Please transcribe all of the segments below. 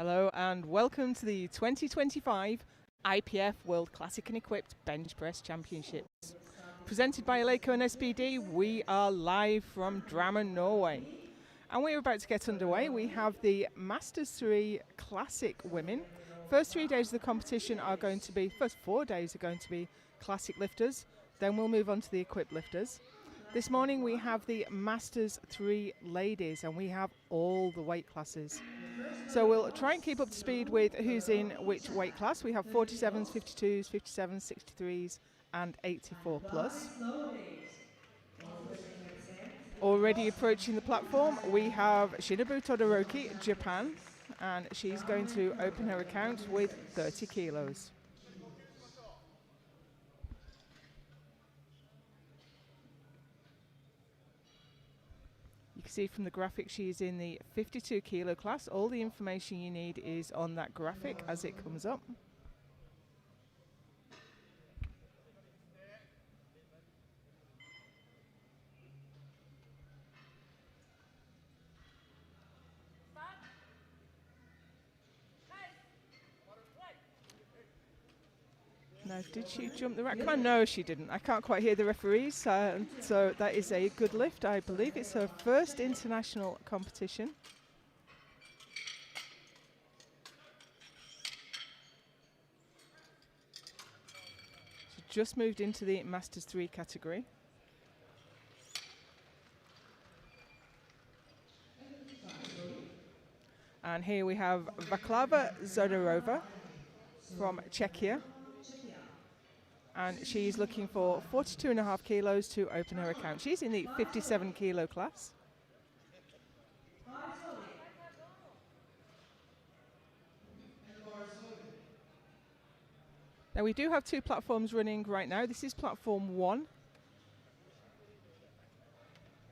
Hello and welcome to the 2025 IPF World Classic and Equipped Bench Press Championships. Presented by Eleiko and SPD, we are live from Drammen, Norway. And we're about to get underway. We have the Masters 3 Classic Women. First 3 days of the competition are going to be, first 4 days are going to be Classic lifters, then we'll move on to the Equipped lifters. This morning we have the Masters 3 ladies and we have all the weight classes. So we'll try and keep up to speed with who's in which weight class. We have 47s, 52s, 57s, 63s and 84 plus. Already approaching the platform, we have Shinobu Todoroki, Japan, and she's going to open her account with 30 kilos. You can see from the graphic she's in the 52 kilo class. All the information you need is on that graphic as it comes up. Now, did she jump the rack? No, she didn't. I can't quite hear the referees. So that is a good lift. I believe it's her first international competition. She just moved into the Masters 3 category. And here we have Václava Zodorova from Czechia. And she's looking for 42.5 kilos to open her account. She's in the 57 kilo class. Now we do have 2 platforms running right now. This is platform 1.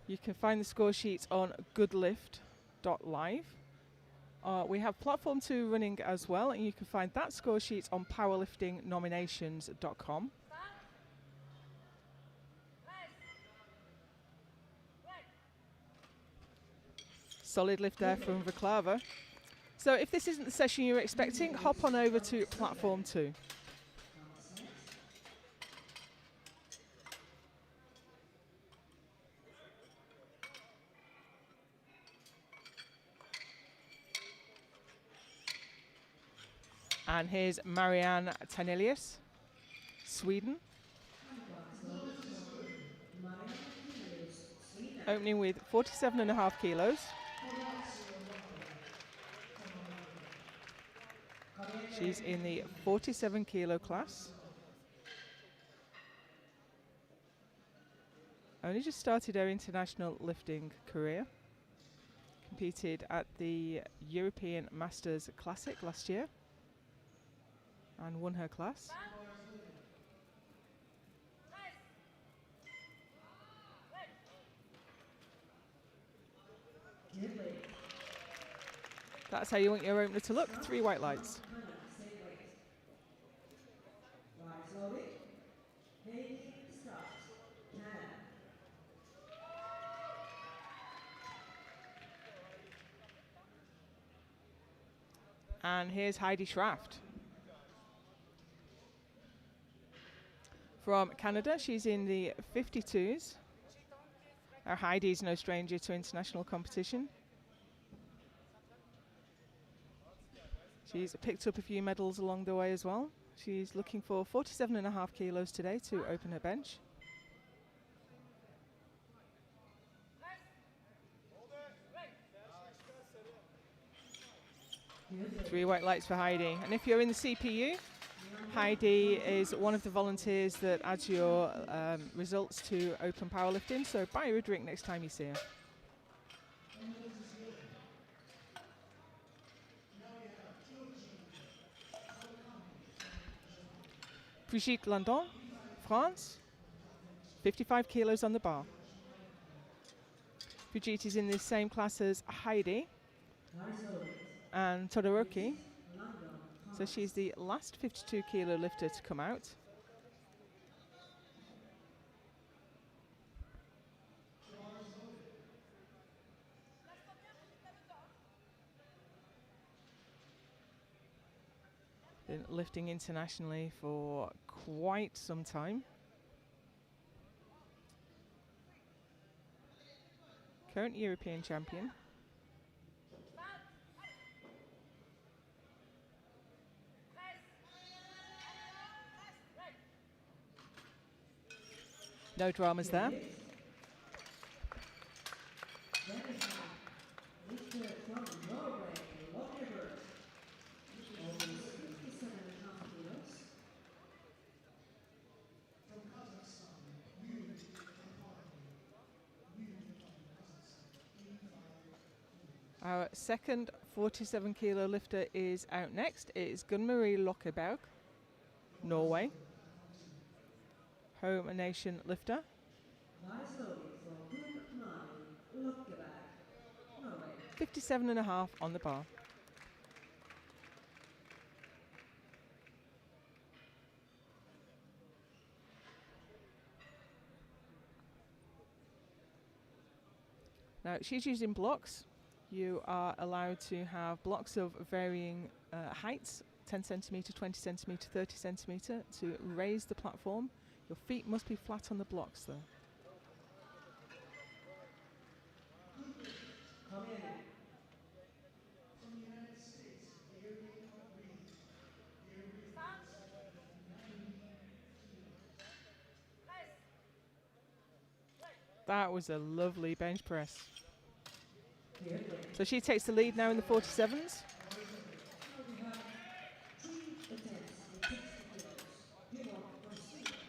You can find the score sheets on goodlift.live. We have platform 2 running as well, and you can find that score sheet on powerliftingnominations.com. Solid lift there from Václava. So if this isn't the session you're expecting, hop on over to platform 2. And here's Marianne Tanelius, Sweden. Opening with 47.5 kilos. She's in the 47 kilo class. Only just started her international lifting career. Competed at the European Masters Classic last year and won her class. That's how you want your opener to look. 3 white lights. And here's Heidi Schraft. From Canada, she's in the 52s. Our Heidi's no stranger to international competition. She's picked up a few medals along the way as well. She's looking for 47.5 kilos today to open her bench. Three white lights for Heidi. And if you're in the CPU, Heidi is one of the volunteers that adds your results to Open Powerlifting, so buy her a drink next time you see her. Brigitte Landon, France, 55 kilos on the bar. Brigitte is in the same class as Heidi and Todoroki. So she's the last 52 kilo lifter to come out. Been lifting internationally for quite some time. Current European champion. No dramas there. Our second 47 kilo lifter is out next. It is Gunn-Marie Lokkeberg, Norway. Home nation lifter. 57.5 on the bar. Now she's using blocks. You are allowed to have blocks of varying heights, 10 centimetre, 20 centimetre, 30 centimetre, to raise the platform. Your feet must be flat on the blocks though. That was a lovely bench press. So she takes the lead now in the 47s.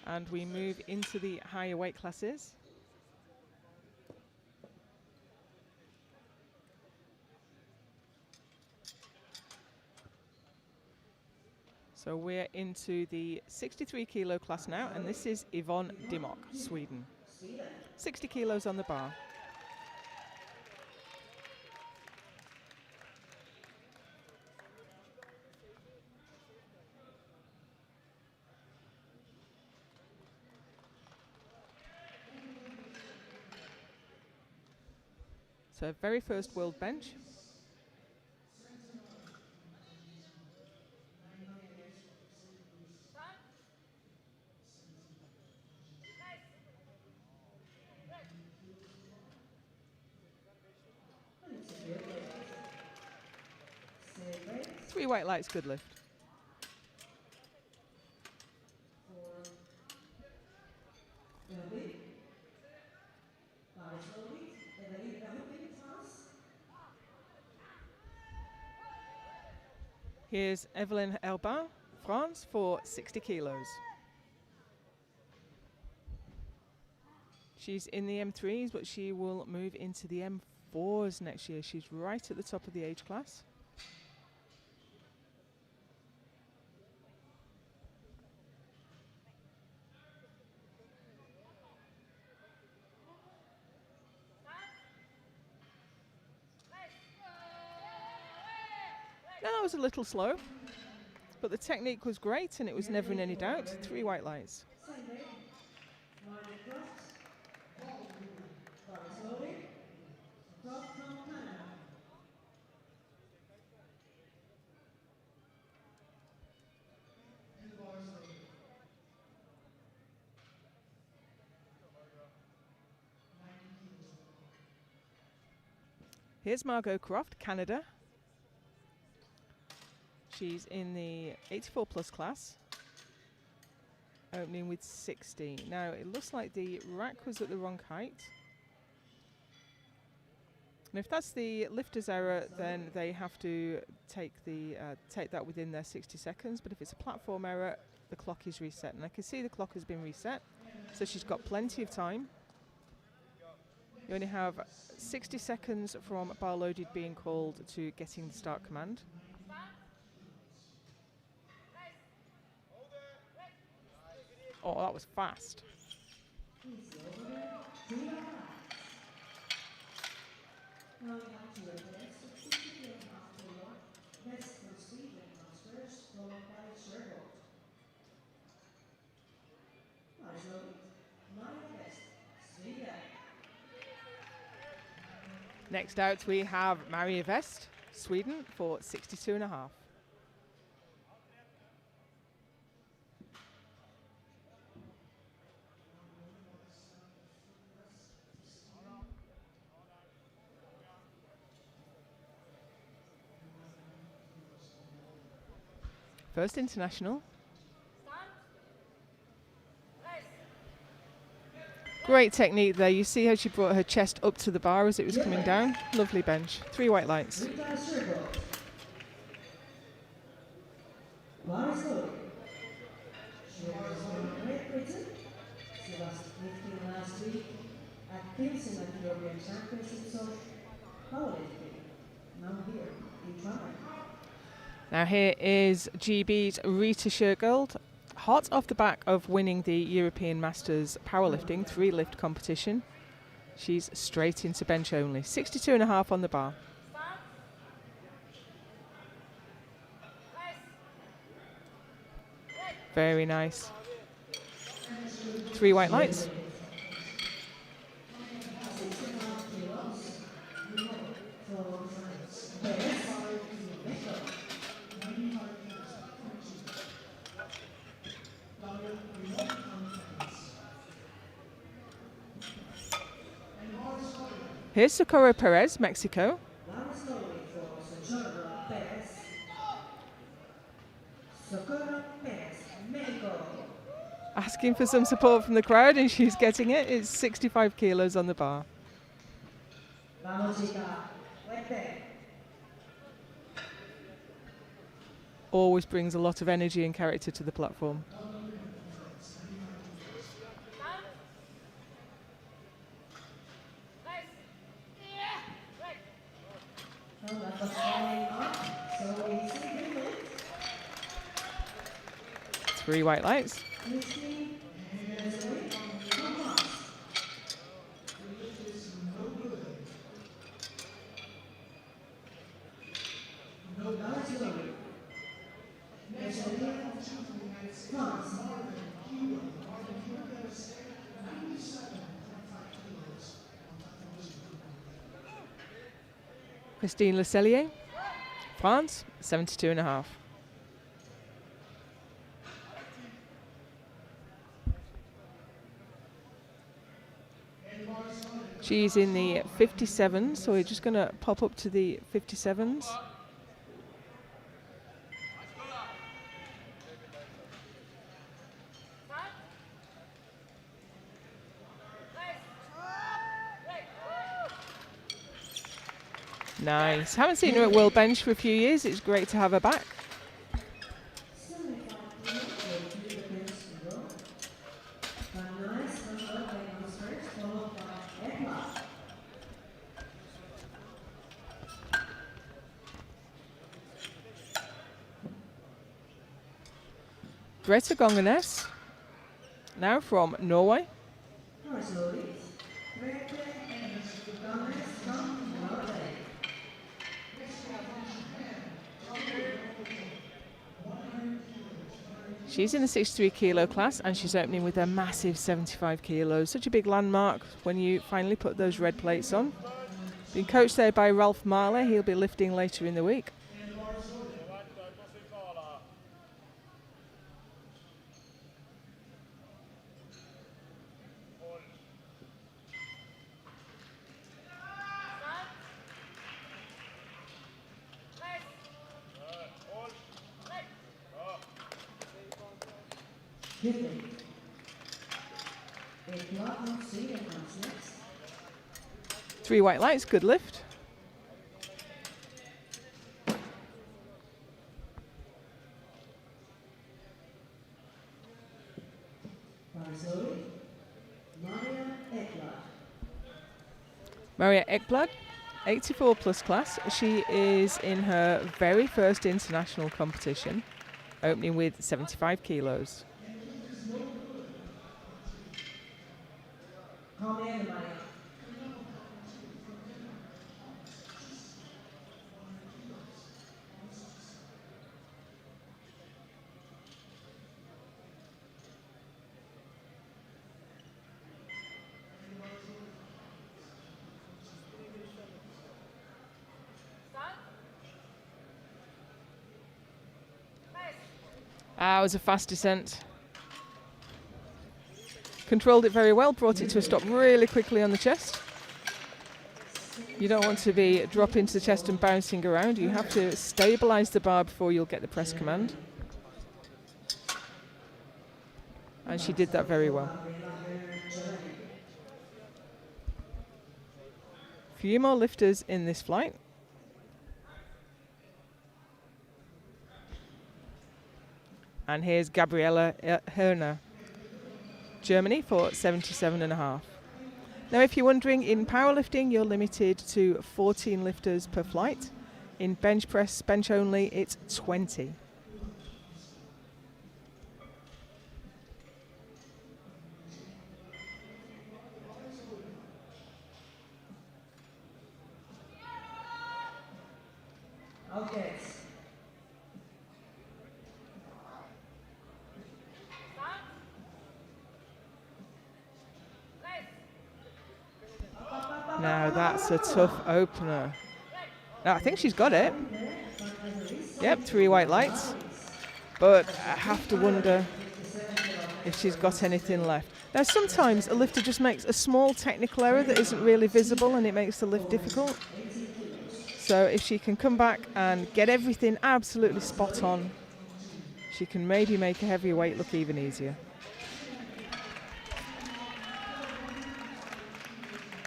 And we move into the higher weight classes. So we're into the 63 kilo class now, and this is Yvonne Dimmock, Sweden. 60 kilos on the bar. So very first world bench. Three white lights, good lift. Here's Evelyn Herbin, France, for 60 kilos. She's in the M3s, but she will move into the M4s next year. She's right at the top of the age class. That was a little slow, but the technique was great and it was never in any doubt. Three white lights. Here's Margot Croft, Canada. She's in the 84 plus class, opening with 60. Now it looks like the rack was at the wrong height. And if that's the lifter's error, then they have to take that within their 60 seconds. But if it's a platform error, the clock is reset. And I can see the clock has been reset, so she's got plenty of time. You only have 60 seconds from bar loaded being called to getting the start command. Oh, that was fast. Next out we have Maria West, Sweden, for 62.5. First international. Great technique there. You see how she brought her chest up to the bar as it was coming down. Lovely bench. 3 white lights. Now here is GB's Rita Shergold, hot off the back of winning the European Masters powerlifting 3-lift competition. She's straight into bench only. 62.5 on the bar. Very nice. 3 white lights. Here's Socorro Perez, Mexico. Asking for some support from the crowd, and she's getting it. It's 65 kilos on the bar. Always brings a lot of energy and character to the platform. Three white lights. Christine Le Cellier, France, 72.5. She's in the 57s, so we're just going to pop up to the 57s. Nice. Haven't seen her at World Bench for a few years. It's great to have her back. Greta Gonganes, now from Norway. She's in the 63 kilo class, and she's opening with a massive 75 kilos. Such a big landmark when you finally put those red plates on. Being coached there by Ralph Marley. He'll be lifting later in the week. Three white lights, good lift. Maria Ekblad, 84 plus class. She is in her very first international competition, opening with 75 kilos. It was a fast descent. Controlled it very well, brought it to a stop really quickly on the chest. You don't want to be dropping to the chest and bouncing around. You have to stabilize the bar before you'll get the press command. And she did that very well. Few more lifters in this flight. And here's Gabriela Herner, Germany, for 77.5. Now, if you're wondering, in powerlifting, you're limited to 14 lifters per flight. In bench press, bench only, it's 20. Okay. Now that's a tough opener. Now, I think she's got it. Yep, 3 white lights. But I have to wonder if she's got anything left. Now, sometimes a lifter just makes a small technical error that isn't really visible and it makes the lift difficult. So if she can come back and get everything absolutely spot on, she can maybe make a heavier weight look even easier.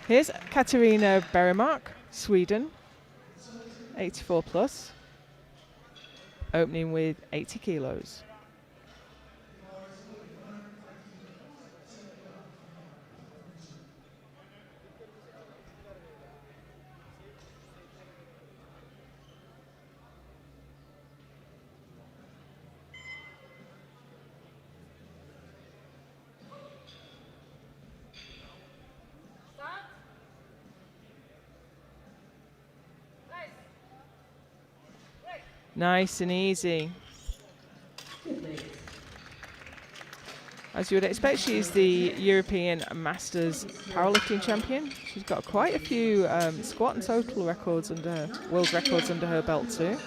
Here's Katarina Bergmark, Sweden, 84 plus, opening with 80 kilos. Nice and easy. As you would expect, she's the European Masters powerlifting champion. She's got quite a few squat and total records under world records under her belt too.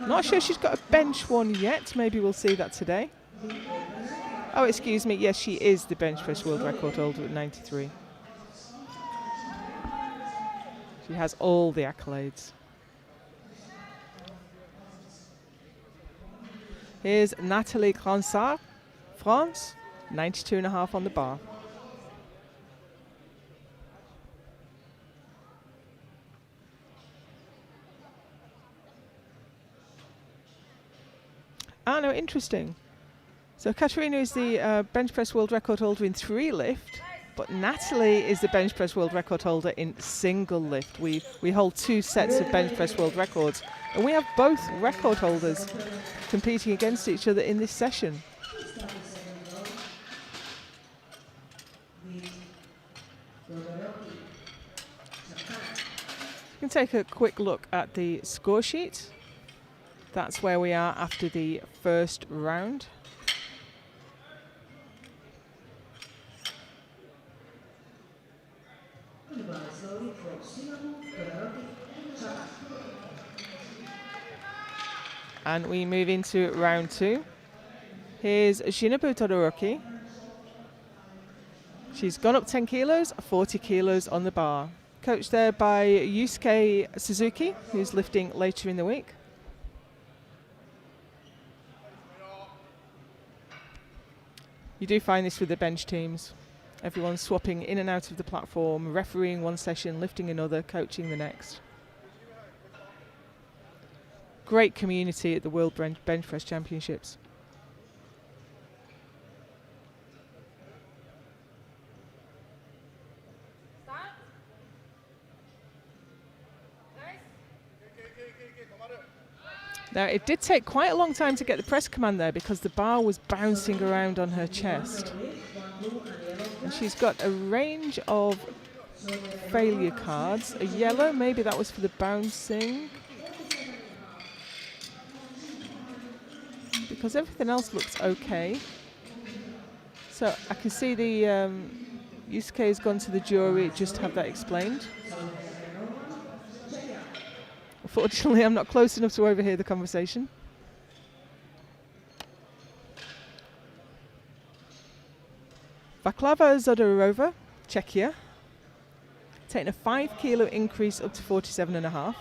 Not sure she's got a bench one yet. Maybe we'll see that today. Oh, excuse me. Yes, she is the bench press world record holder at 93. She has all the accolades. Here's Nathalie Cransart, France, 92.5 on the bar. Ah, no, interesting. So Katarina is the bench press world record holder in 3 lift, but Natalie is the bench press world record holder in single lift. We hold 2 sets of bench press world records, and we have both record holders competing against each other in this session. You can take a quick look at the score sheet. That's where we are after the first round. And we move into round 2. Here's Shinobu Todoroki. She's gone up 10 kilos, 40 kilos on the bar. Coached there by Yusuke Suzuki, who's lifting later in the week. You do find this with the bench teams. Everyone's swapping in and out of the platform, refereeing one session, lifting another, coaching the next. Great community at the World Bench Press Championships. Now, it did take quite a long time to get the press command there because the bar was bouncing around on her chest. And she's got a range of failure cards. A yellow, maybe that was for the bouncing. Because everything else looks okay. So I can see the Yusuke has gone to the jury just to have that explained. Unfortunately, I'm not close enough to overhear the conversation. Vaklava Zodorova, Czechia, taking a 5 kilo increase up to 47.5.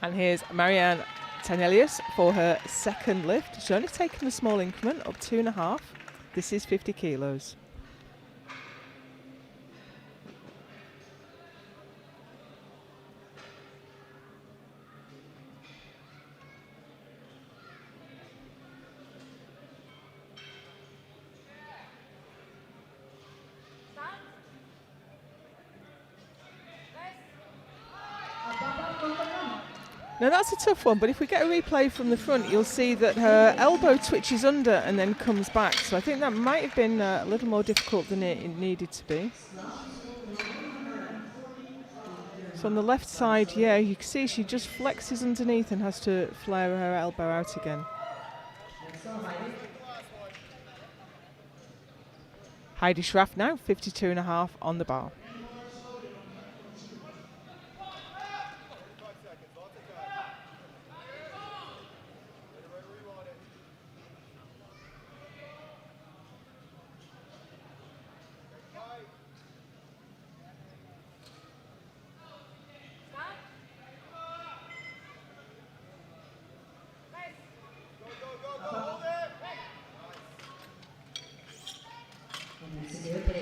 And here's Marianne Tanelius for her second lift. She's only taken a small increment, up 2.5. This is 50 kilos. Now that's a tough one, but if we get a replay from the front, you'll see that her elbow twitches under and then comes back. So I think that might have been a little more difficult than it needed to be. So on the left side, yeah, you can see she just flexes underneath and has to flare her elbow out again. Heidi Schraff now, 52.5 on the bar.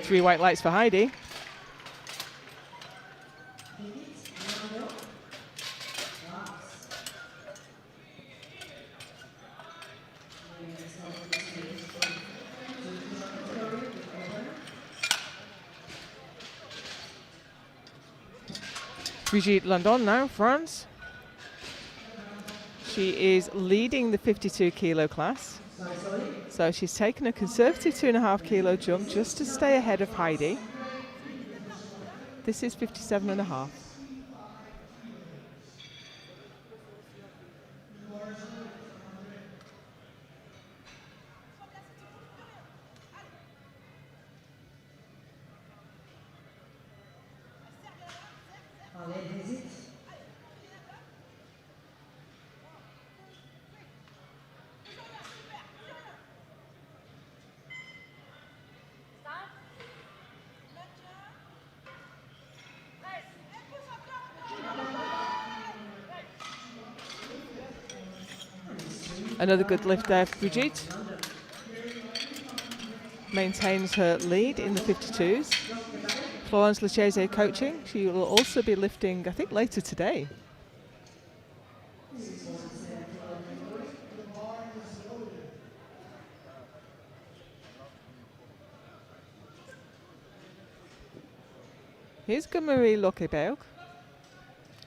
Three white lights for Heidi. Brigitte Landon now, France. She is leading the 52 kilo class. So she's taken a conservative 2.5 kilo jump just to stay ahead of Heidi. This is 57.5. Another good lift there for Brigitte. Maintains her lead in the 52s. Florence Lechese coaching. She will also be lifting, I think, later today. Here's Gunn-Marie Løkkeberg,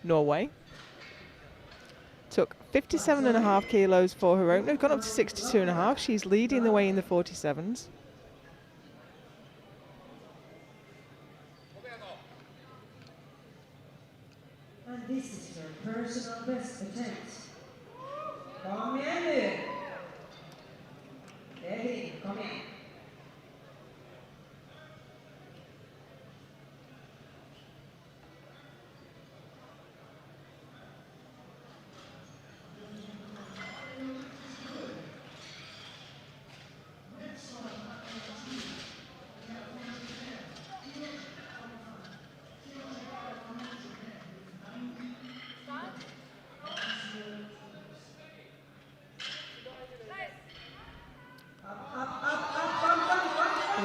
Norway. Took 57.5 kilos for her opener, gone up to 62.5. She's leading the way in the 47s. And this is her personal best attempt. Kom igen nu! Det är fint, kom igen.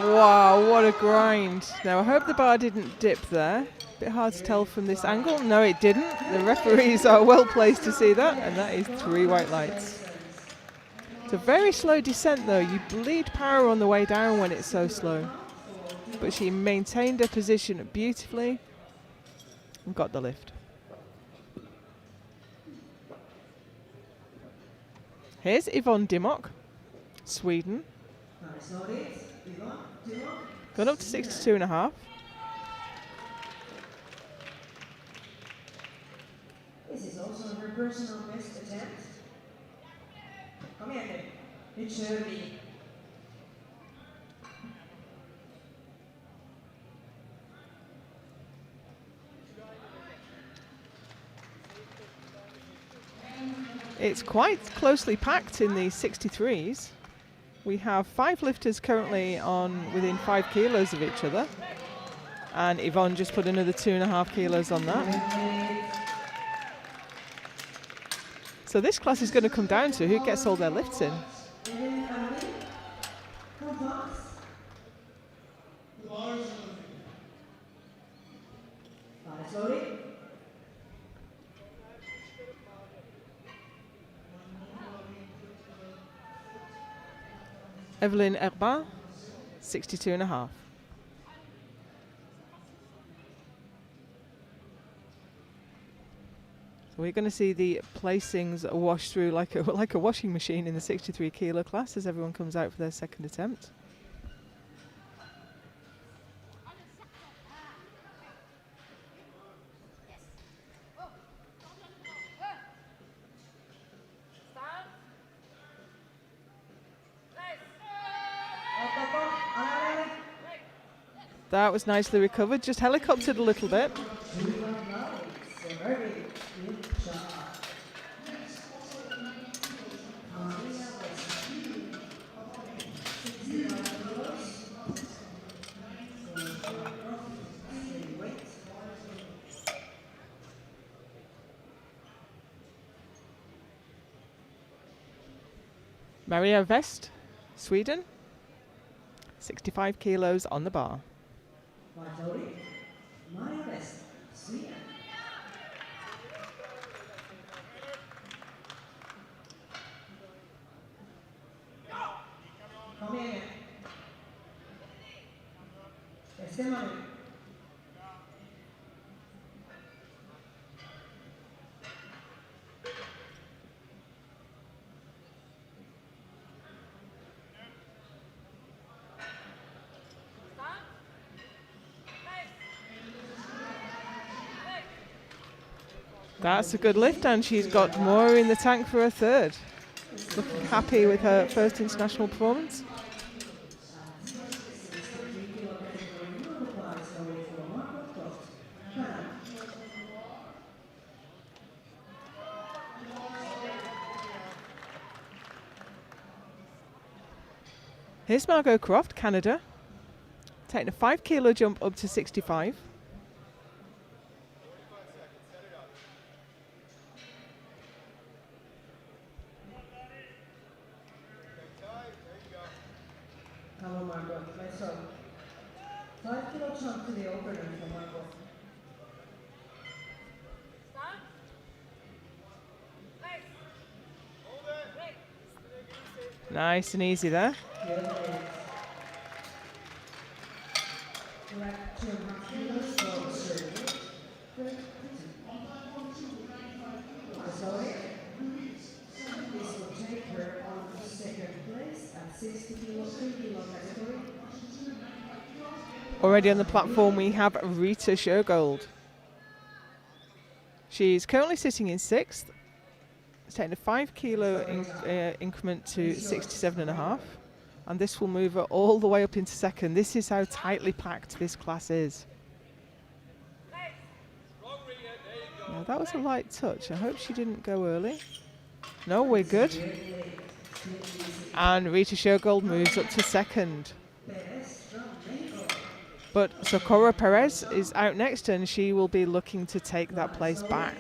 Wow, what a grind. Now I hope the bar didn't dip there. Bit hard to tell from this angle. No, it didn't. The referees are well placed to see that, and that is 3 white lights. It's a very slow descent though. You bleed power on the way down when it's so slow. But she maintained her position beautifully and got the lift. Here's Yvonne Dimmock, Sweden. Gone up to 62.5. This is also her personal best attempt. Kom igen nu. Nu kör vi. It's quite closely packed in the 63s. We have 5 lifters currently on within 5 kilos of each other. And Yvonne just put another 2.5 kilos on that. So this class is going to come down to who gets all their lifts in. Evelyn Herbin, 62.5. So we're going to see the placings wash through like a washing machine in the 63 kilo class as everyone comes out for their second attempt. That was nicely recovered, just helicoptered a little bit. Maria West, Sweden, 65 kilos on the bar. Maria West, Sweden. Kom igen. Bestämma nu. That's a good lift, and she's got more in the tank for a third. Looking happy with her first international performance. Here's Margot Croft, Canada, taking a 5 kilo jump up to 65. Come on, Margot, nice job. 5 kilo jump to the opener for Margot. Nice and easy there. Already on the platform we have Rita Shergold. She's currently sitting in 6th. It's taking a 5 kilo increment to 67.5, and this will move her all the way up into 2nd. This is how tightly packed this class is. Now that was a light touch. I hope she didn't go early. No, we're good. And Rita Shergold moves up to 2nd. But Socorro Perez is out next, and she will be looking to take that place back.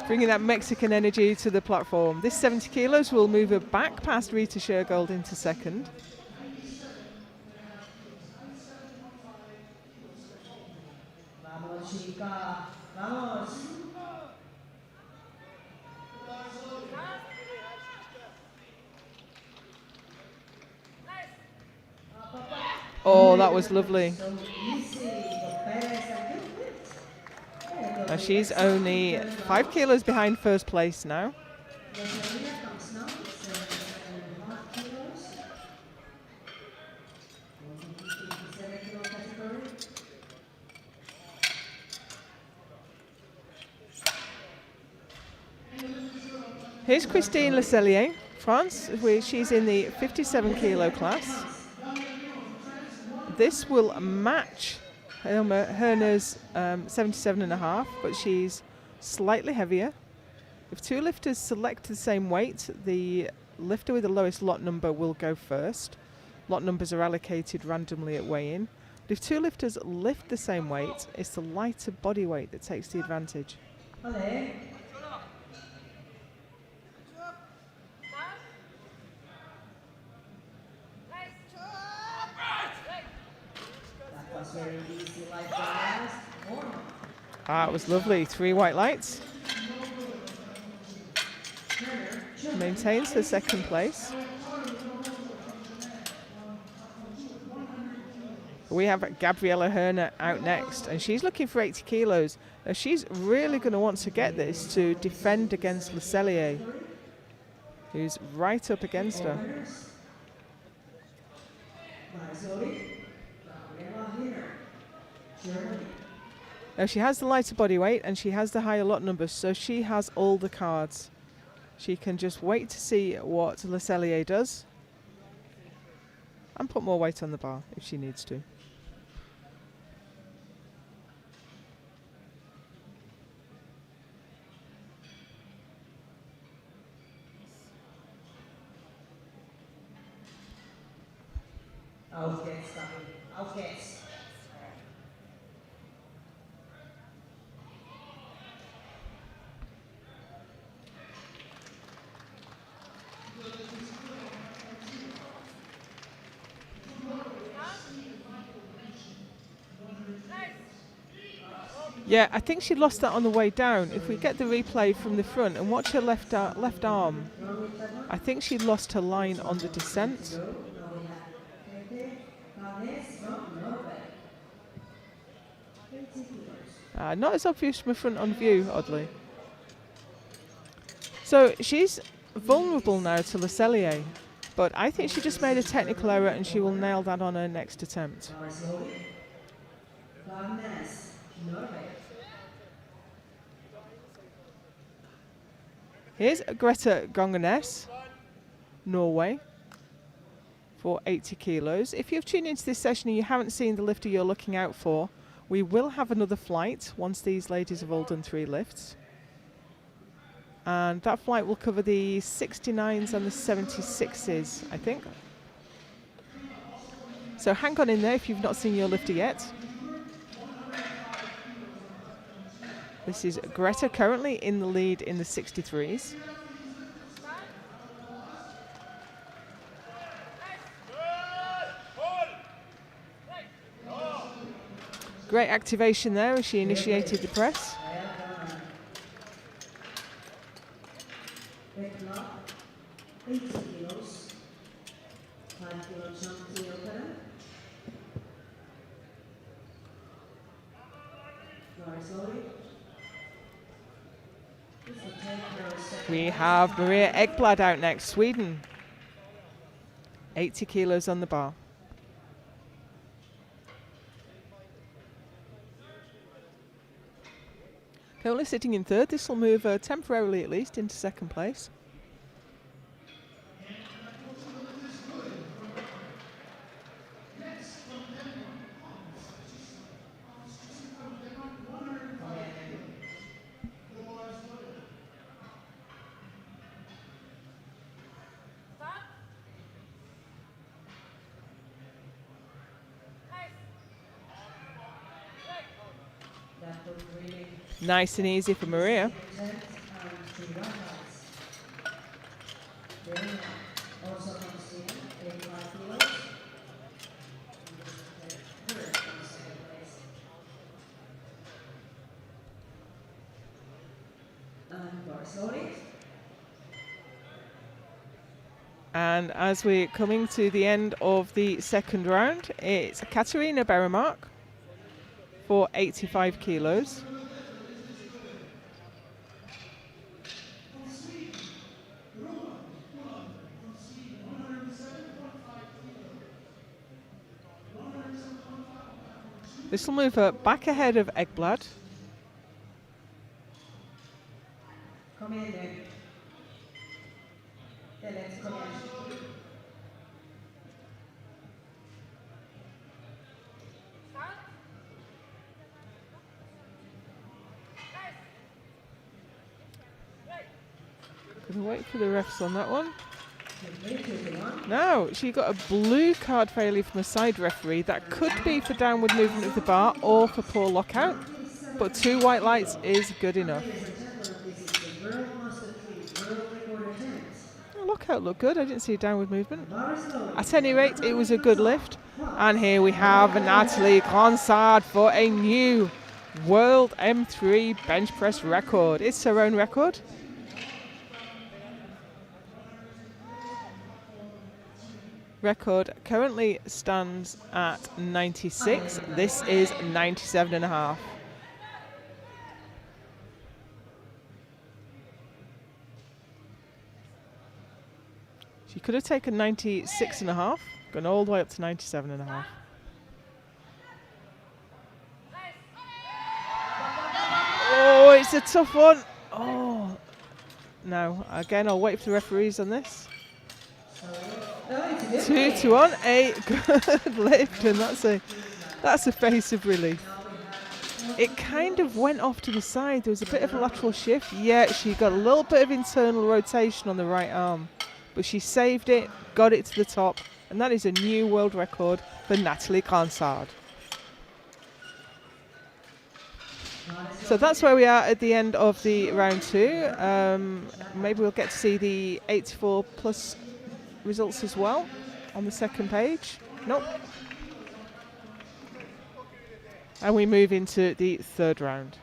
Bringing that Mexican energy to the platform. This 70 kilos will move her back past Rita Shergold into 2nd. Vamos, chica. Vamos. Oh, that was lovely. Now she's only 5 kilos behind first place now. Here's Christine Lecellier, France. She's in the 57 kilo class. This will match Hilma Herner's 77.5, but she's slightly heavier. If two lifters select the same weight, the lifter with the lowest lot number will go first. Lot numbers are allocated randomly at weigh-in. But if two lifters lift the same weight, it's the lighter body weight that takes the advantage. Allez. That was very easy, like the last one. Ah, it was lovely. 3 white lights. Maintains her second place. We have Gabriella Herner out next, and she's looking for 80 kilos. Now she's really going to want to get this to defend against Le Cellier, who's right up against her. Now she has the lighter body weight and she has the higher lot numbers, so she has all the cards. She can just wait to see what Le Cellier does and put more weight on the bar if she needs to. Auf geht's, David. Auf geht's. Yeah, I think she lost that on the way down. If we get the replay from the front and watch her left arm, I think she lost her line on the descent. Not as obvious from a front on view, oddly. So she's vulnerable now to Le Cellier, but I think she just made a technical error and she will nail that on her next attempt. Here's Greta Gongenes, Norway, for 80 kilos. If you've tuned into this session and you haven't seen the lifter you're looking out for, we will have another flight once these ladies have all done 3 lifts. And that flight will cover the 69s and the 76s, I think. So hang on in there if you've not seen your lifter yet. This is Greta currently in the lead in the 63s. Great activation there as she initiated the press. We have Maria Ekblad out next, Sweden. 80 kilos on the bar. Currently sitting in third. This will move her temporarily at least into second place. Nice and easy for Maria. And as we're coming to the end of the second round, it's Katarina Beremark for 85 kilos. This will move her back ahead of Ekblad. Kom igen nu. Det är lätt, kom igen. Gonna wait for the refs on that one. No, she got a blue card failure from a side referee. That could be for downward movement of the bar or for poor lockout, but 2 white lights is good enough. The lockout looked good. I didn't see a downward movement. At any rate, it was a good lift. And here we have Nathalie Gronsard for a new World M3 bench press record. It's her own record. Record currently stands at 96. This is 97.5. She could have taken 96.5, gone all the way up to 97.5. Oh, it's a tough one. Oh, no. Again, I'll wait for the referees on this. 2 to 1, a good lift, and that's a face of relief. It kind of went off to the side. There was a bit of a lateral shift. Yeah, she got a little bit of internal rotation on the right arm, but she saved it, got it to the top, and that is a new world record for Nathalie Gronsard. So that's where we are at the end of the round 2. Maybe we'll get to see the 84 plus results as well on the second page. Nope. And we move into the third round.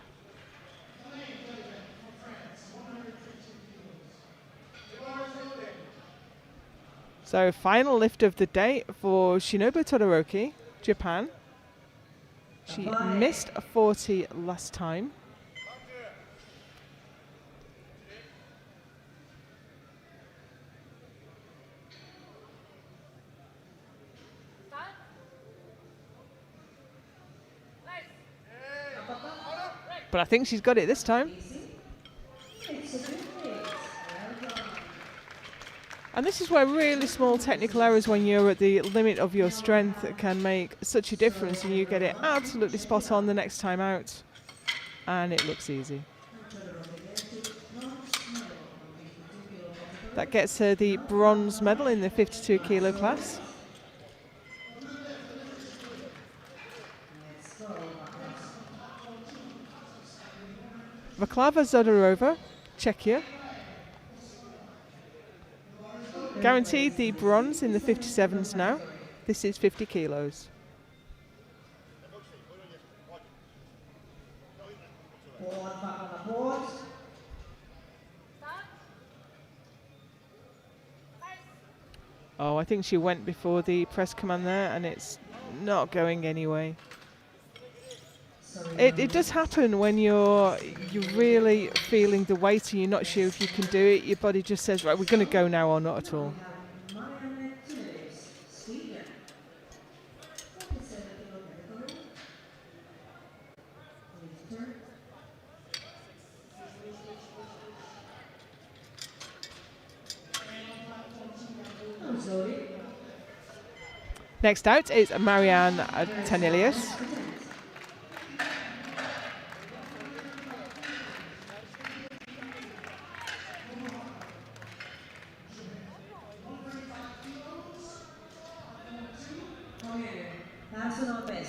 So final lift of the day for Shinobu Todoroki, Japan. She missed a 40 last time. But I think she's got it this time. And this is where really small technical errors when you're at the limit of your strength can make such a difference, and you get it absolutely spot on the next time out. And it looks easy. That gets her the bronze medal in the 52 kilo class. Vaklava Zodorova, Czechia. Guaranteed the bronze in the 57s now. This is 50 kilos. Oh, I think she went before the press command there, and it's not going anyway. It does happen when you're really feeling the weight and you're not sure if you can do it. Your body just says, right, we're going to go now, or not at all. Next out is Marianne Tanelius.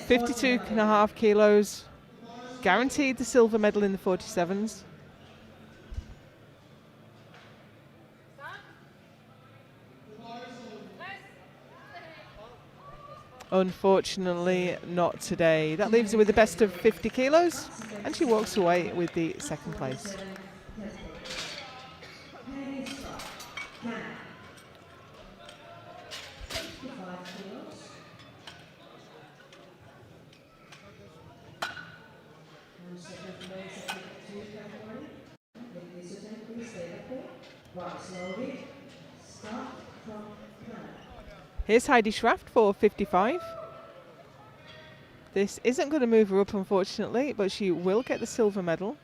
$52.5 kilos, guaranteed the silver medal in the 47s. Unfortunately, not today. That leaves her with the best of 50 kilos, and she walks away with the second place. Here's Heidi Schraft for 55. This isn't going to move her up, unfortunately, but she will get the silver medal.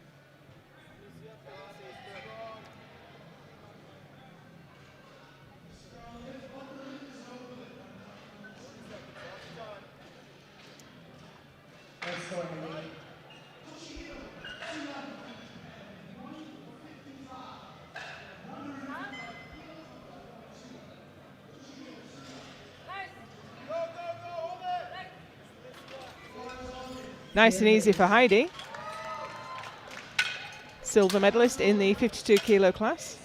Nice and easy for Heidi. Silver medalist in the 52 kilo class.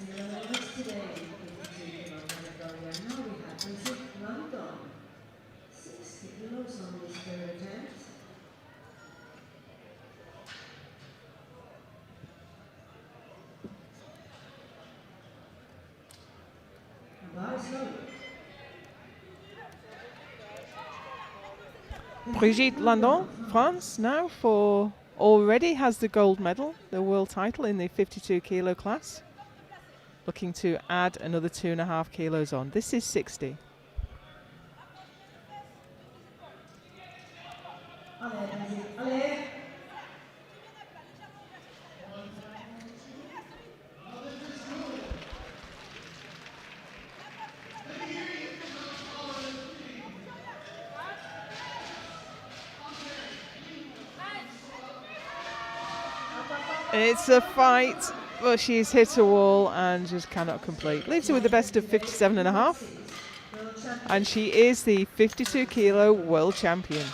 Brigitte Landon, France, now already has the gold medal, the world title in the 52 kilo class. Looking to add another 2.5 kilos on. This is 60. It's a fight, but she's hit a wall and just cannot complete. Leaves her with the best of 57.5. And she is the 52 kilo world champion.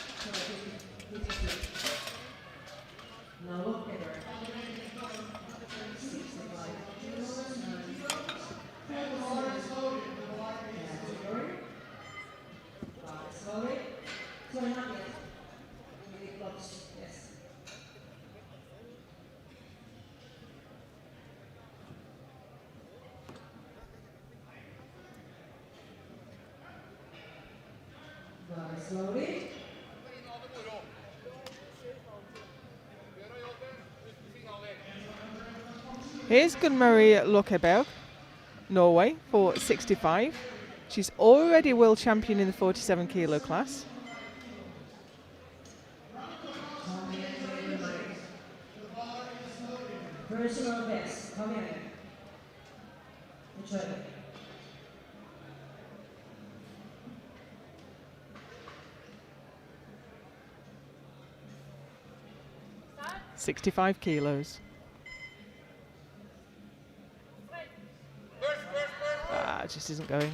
Slowly. Here's Gunn-Marie Løkkeberg, Norway, for 65. She's already world champion in the 47 kilo class. Personal best. Come in. Enjoy it. 65 kilos. It just isn't going.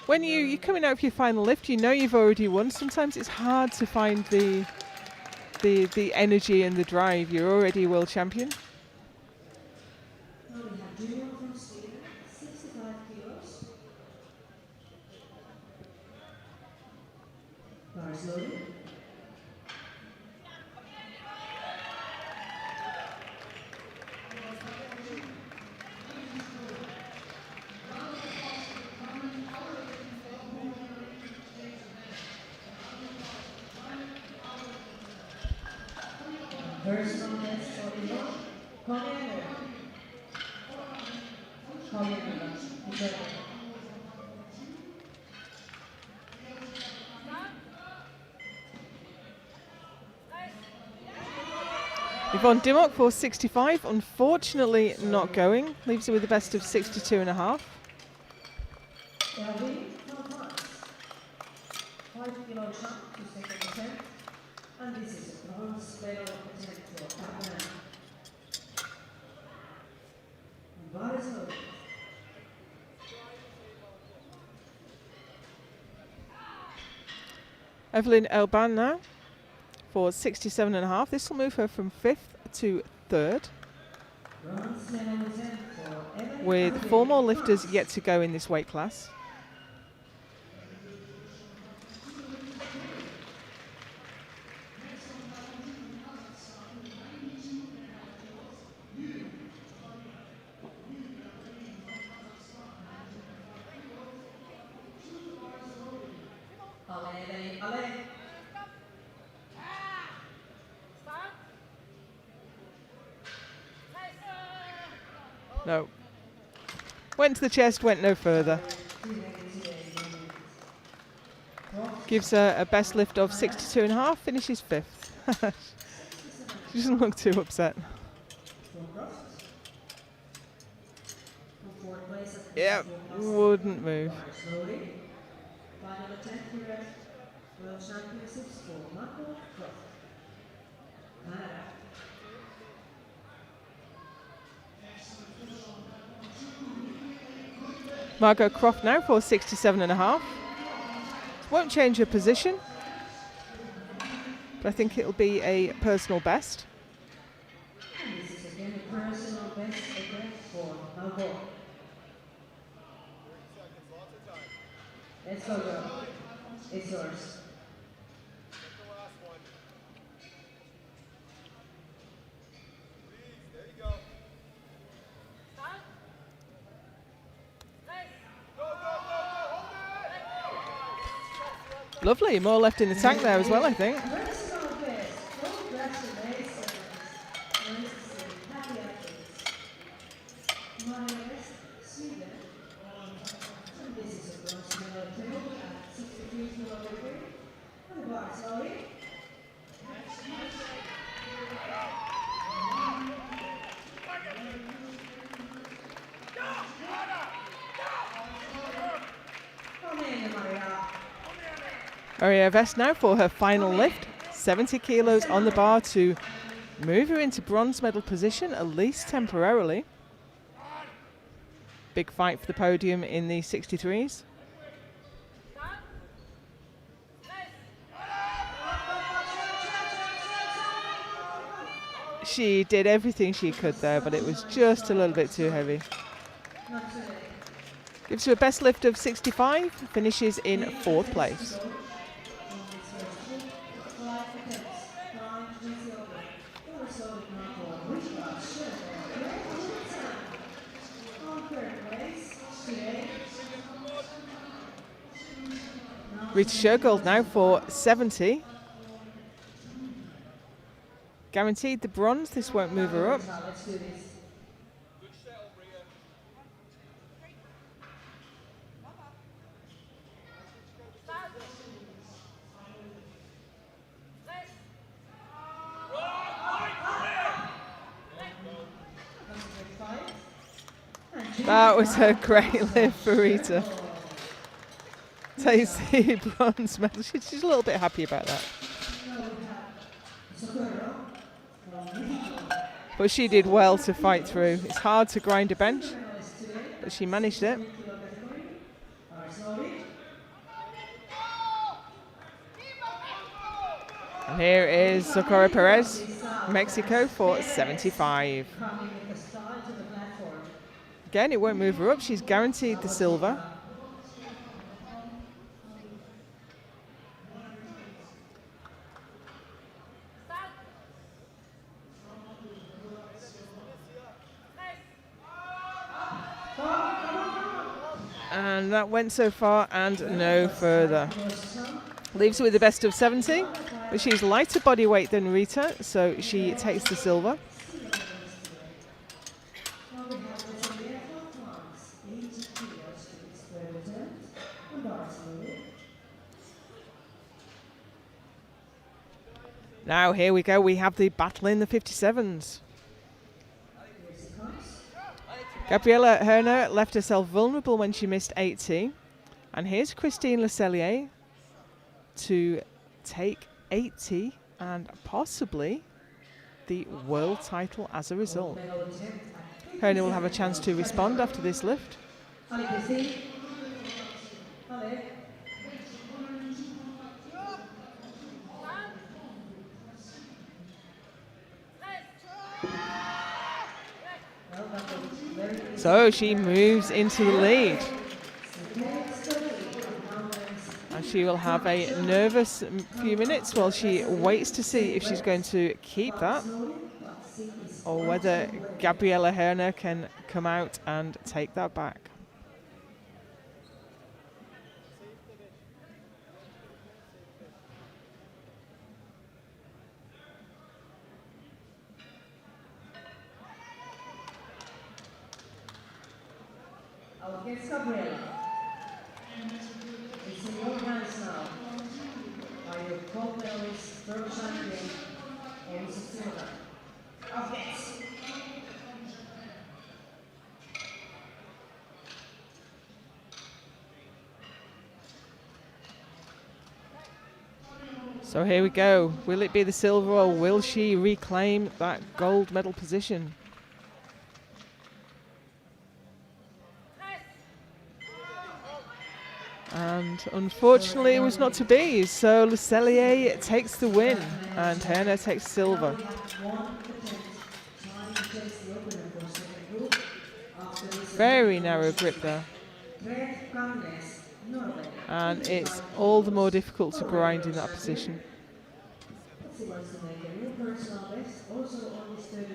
When you're coming out of your final lift, you know you've already won. Sometimes it's hard to find the energy and the drive. You're already world champion. Now we have Julia from Sweden, 65 kilos. Bar slowly. Personal best for Yvonne. Come in. Yvonne Dimmock for 65, unfortunately not going. Leaves her with the best of 62.5. 5 kilo jump to second attempt. And this is a bronze medal attempt for Katarina. Barisov. Evelyn Elban now for 67.5. This will move her from 5th to 3rd. Bronze medal attempt for Evelyn With Elban. 4 more lifters yet to go in this weight class. No. Went to the chest, went no further. Gives her a best lift of 62.5, finishes 5th. She doesn't look too upset. Yeah, wouldn't move. Slowly. Final attempt here at World Championships for Margot Croft. Canada. Margot Croft now for 67.5. Won't change her position. But I think it'll be a personal best. And this is again a personal best again for Malbo. Let's go, girl. It's yours. Lovely, more left in the tank there as well, I think. Personal best. Congratulations. Nice to see. Happy athletes. Mares, Sweden. And this is a bronze medal table at 63 kg. And the bar, sorry. Come in, Maria. Maria Vest now for her final lift. 70 kilos on the bar to move her into bronze medal position, at least temporarily. Big fight for the podium in the 63s. She did everything she could there, but it was just a little bit too heavy. Gives her a best lift of 65, finishes in 4th place. Rita Shergold now for 70. Guaranteed the bronze, this won't move her up. That was a great lift for Rita. Takes the bronze medal. She's a little bit happy about that. But she did well to fight through. It's hard to grind a bench, but she managed it. And here is Socorro Perez, Mexico for 75. Again, it won't move her up. She's guaranteed the silver. And that went so far and no further. Leaves her with the best of 70, but she's lighter body weight than Rita, so she takes the silver. Now here we go, we have the battle in the 57s. Gabriela Herner left herself vulnerable when she missed 80. And here's Christine Le Cellier to take 80 and possibly the world title as a result. Herner will have a chance to respond after this lift. So she moves into the lead. And she will have a nervous few minutes while she waits to see if she's going to keep that or whether Gabriela Herner can come out and take that back. Against Gabriela. It's in your hands now. Are your gold medalist, world champion, or is it silver? Okay. So here we go. Will it be the silver or will she reclaim that gold medal position? And unfortunately, it was not to be. So Le Cellier takes the win, and Herner takes silver. One attempt trying to chase the opener for second group. After this, Very narrow grip there. Red Gangnes, Norway. And it's all the more difficult to grind in that position. He wants to make a new personal best also on his third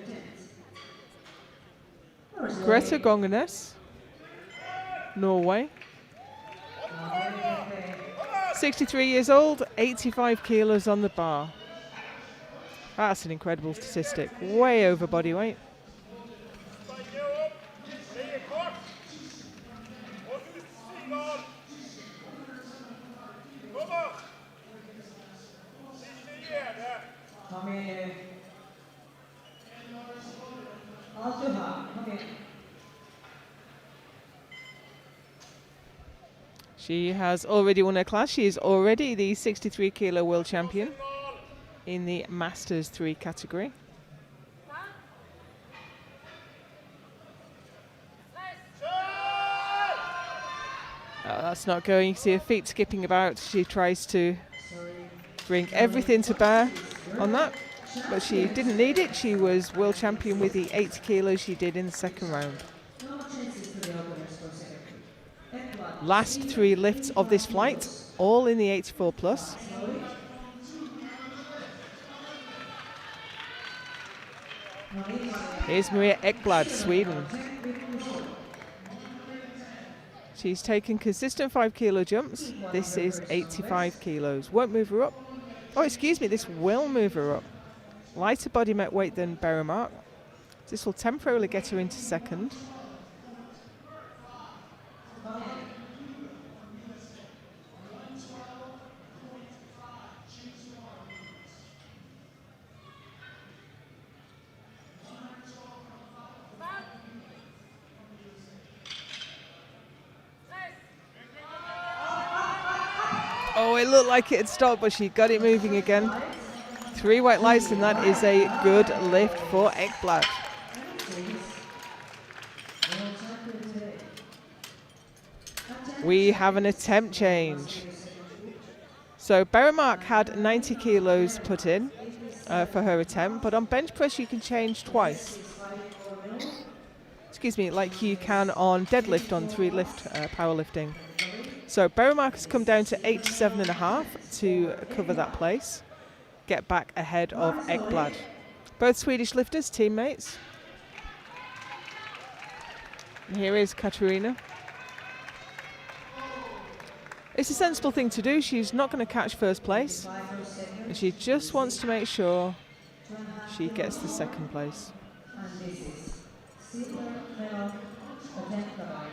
attempt. Greta Gongenes, Norway. 63 years old, 85 kilos on the bar. That's an incredible statistic. Way over body weight. Kom igen nu. Allt du har. Kom igen. She has already won her class. She is already the 63 kilo world champion in the Masters 3 category. That's not going. You see her feet skipping about. She tries to bring everything to bear on that, but she didn't need it. She was world champion with the 80 kilos she did in the second round. No chances for the openers for second group. Last 3 lifts of this flight, all in the 84 plus. Here's Maria Ekblad, Sweden. She's taken consistent 5 kilo jumps. This is 85 kilos. Won't move her up. Oh, excuse me, this will move her up. Lighter body weight than Beremark. This will temporarily get her into second. Oh, it looked like it had stopped, but she got it moving again. 3 white lights, and that is a good lift for Ekblad. We have an attempt change. So Beremark had 90 kilos put in for her attempt, but on bench press you can change twice. Excuse me, like you can on deadlift on 3 lift powerlifting. So Beremark has come down to 87.5 to cover that place, get back ahead of Ekblad. Both Swedish lifters, teammates. And here is Katarina. It's a sensible thing to do. She's not going to catch first place, and she just wants to make sure she gets the second place. And this is silver medal attempt provider.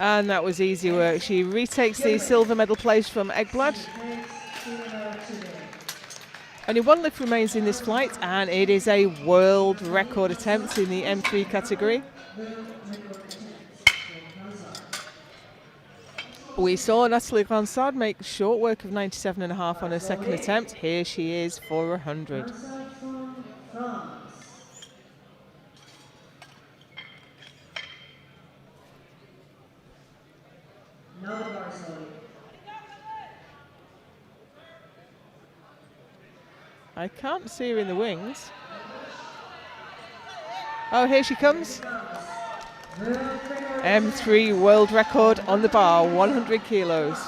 And that was easy work. She retakes the silver medal place from Ekblad. Only 1 lift remains in this flight, and it is a world record attempt in the M3 category. We saw Nathalie Ransard make short work of 97.5 on her second attempt. Here she is for 100. I can't see her in the wings. Oh, here she comes. M3 world record on the bar, 100 kilos.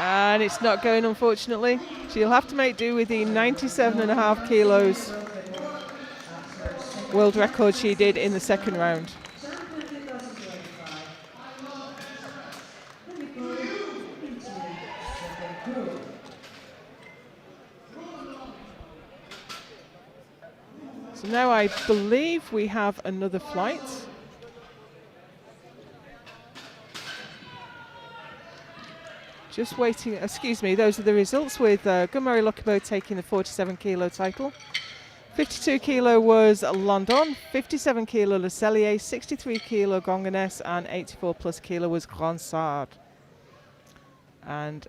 And it's not going, unfortunately. She'll have to make do with the 97.5 kilos world record she did in the second round. Champion 2025. Let me go into the second group. So now I believe we have another flight. Just waiting, excuse me, those are the results with Gunmari Lokibo taking the 47 kilo title. 52 kilo was London, 57 kilo Le Cellier, 63 kilo Gonganes, and 84 plus kilo was Ronsard. And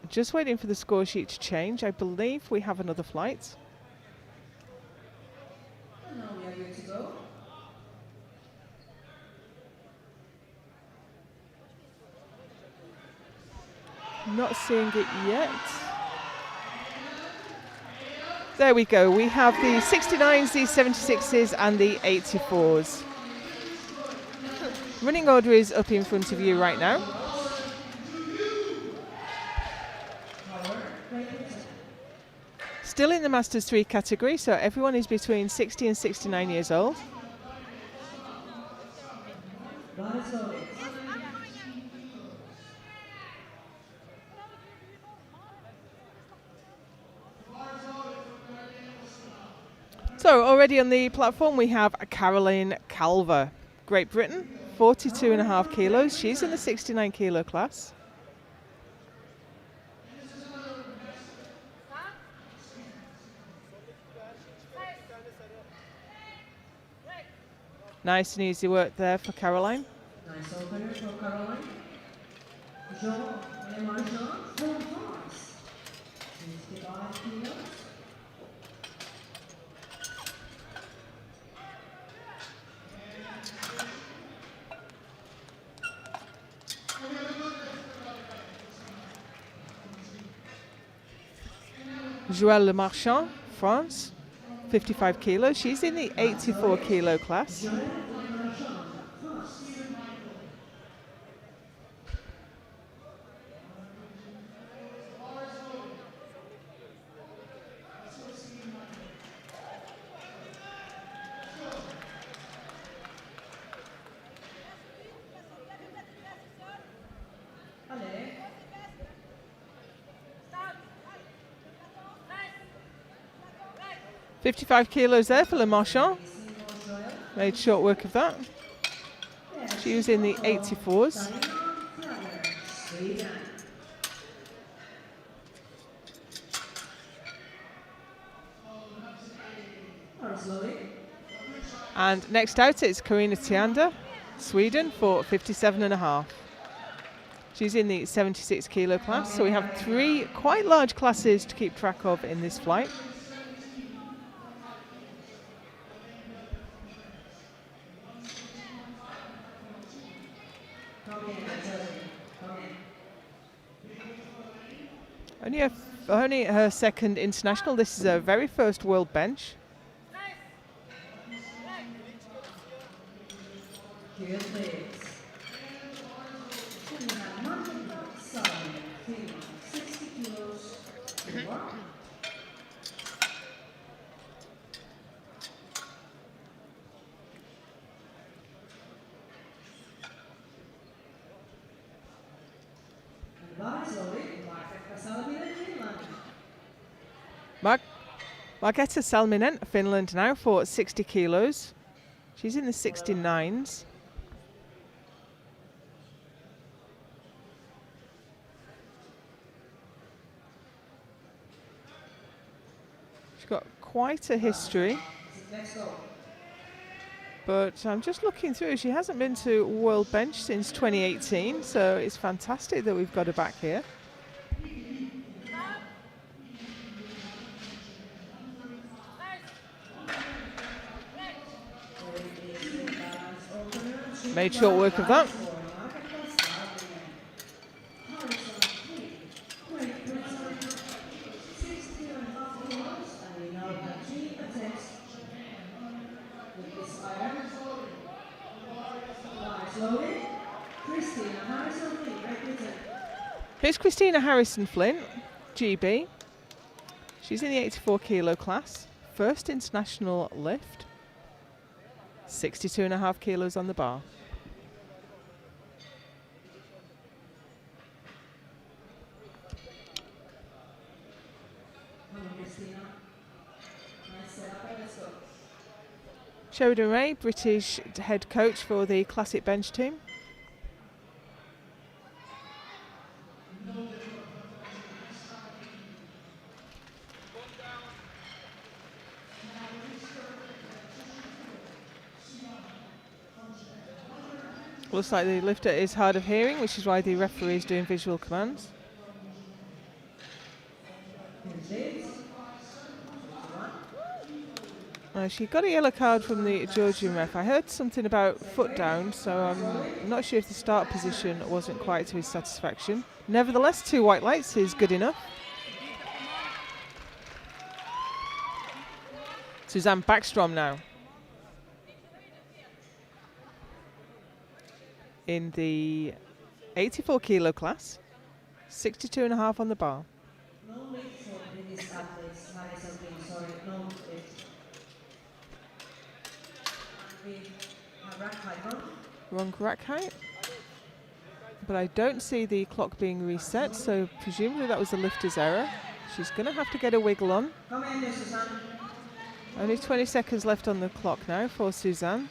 just waiting for the score sheet to change. I believe we have another flight. And now we are good to go. Not seeing it yet. There we go. We have the 69s, the 76s, and the 84s. Running order is up in front of you right now. Still in the Masters 3 category, so everyone is between 60 and 69 years old. So already on the platform we have Caroline Calver, Great Britain, 42.5 kilos. She's in the 69 kilo class. Nice and easy work there for Caroline. Nice opener for Caroline. Jean Lemarchand from France. 65 kilos. Joëlle Lemarchand, France, 55 kilos. She's in the 84 kilo class. Allez. 55 kilos there for Lemarchand. Made short work of that. She was in the 84s. And next out it's Karina Tiander, Sweden, for 57.5. She's in the 76 kilo class, so we have three quite large classes to keep track of in this flight. Only her second international. This is her very first world bench. Margetta Salminen, Finland now for 60 kilos. She's in the 69s. She's got quite a history. But I'm just looking through, she hasn't been to World Bench since 2018, so it's fantastic that we've got her back here. Made short work of that. Here's Christina Harrison Flint, GB. She's in the 84 kilo class. First international lift. 62.5 kilos on the bar. Sheridan Ray, British head coach for the classic bench team. Looks like the lifter is hard of hearing, which is why the referee is doing visual commands. She got a yellow card from the Georgian ref. I heard something about foot down, so I'm not sure if the start position wasn't quite to his satisfaction. Nevertheless, 2 white lights is good enough. Suzanne Backstrom now. In the 84 kilo class, 62.5 on the bar. No lift for British athletes. Marisa Green, sorry, no lift. Rack height. Wrong rack height. But I don't see the clock being reset, so presumably that was the lifter's error. She's going to have to get a wiggle on. Come in there, Suzanne. Only 20 seconds left on the clock now for Suzanne.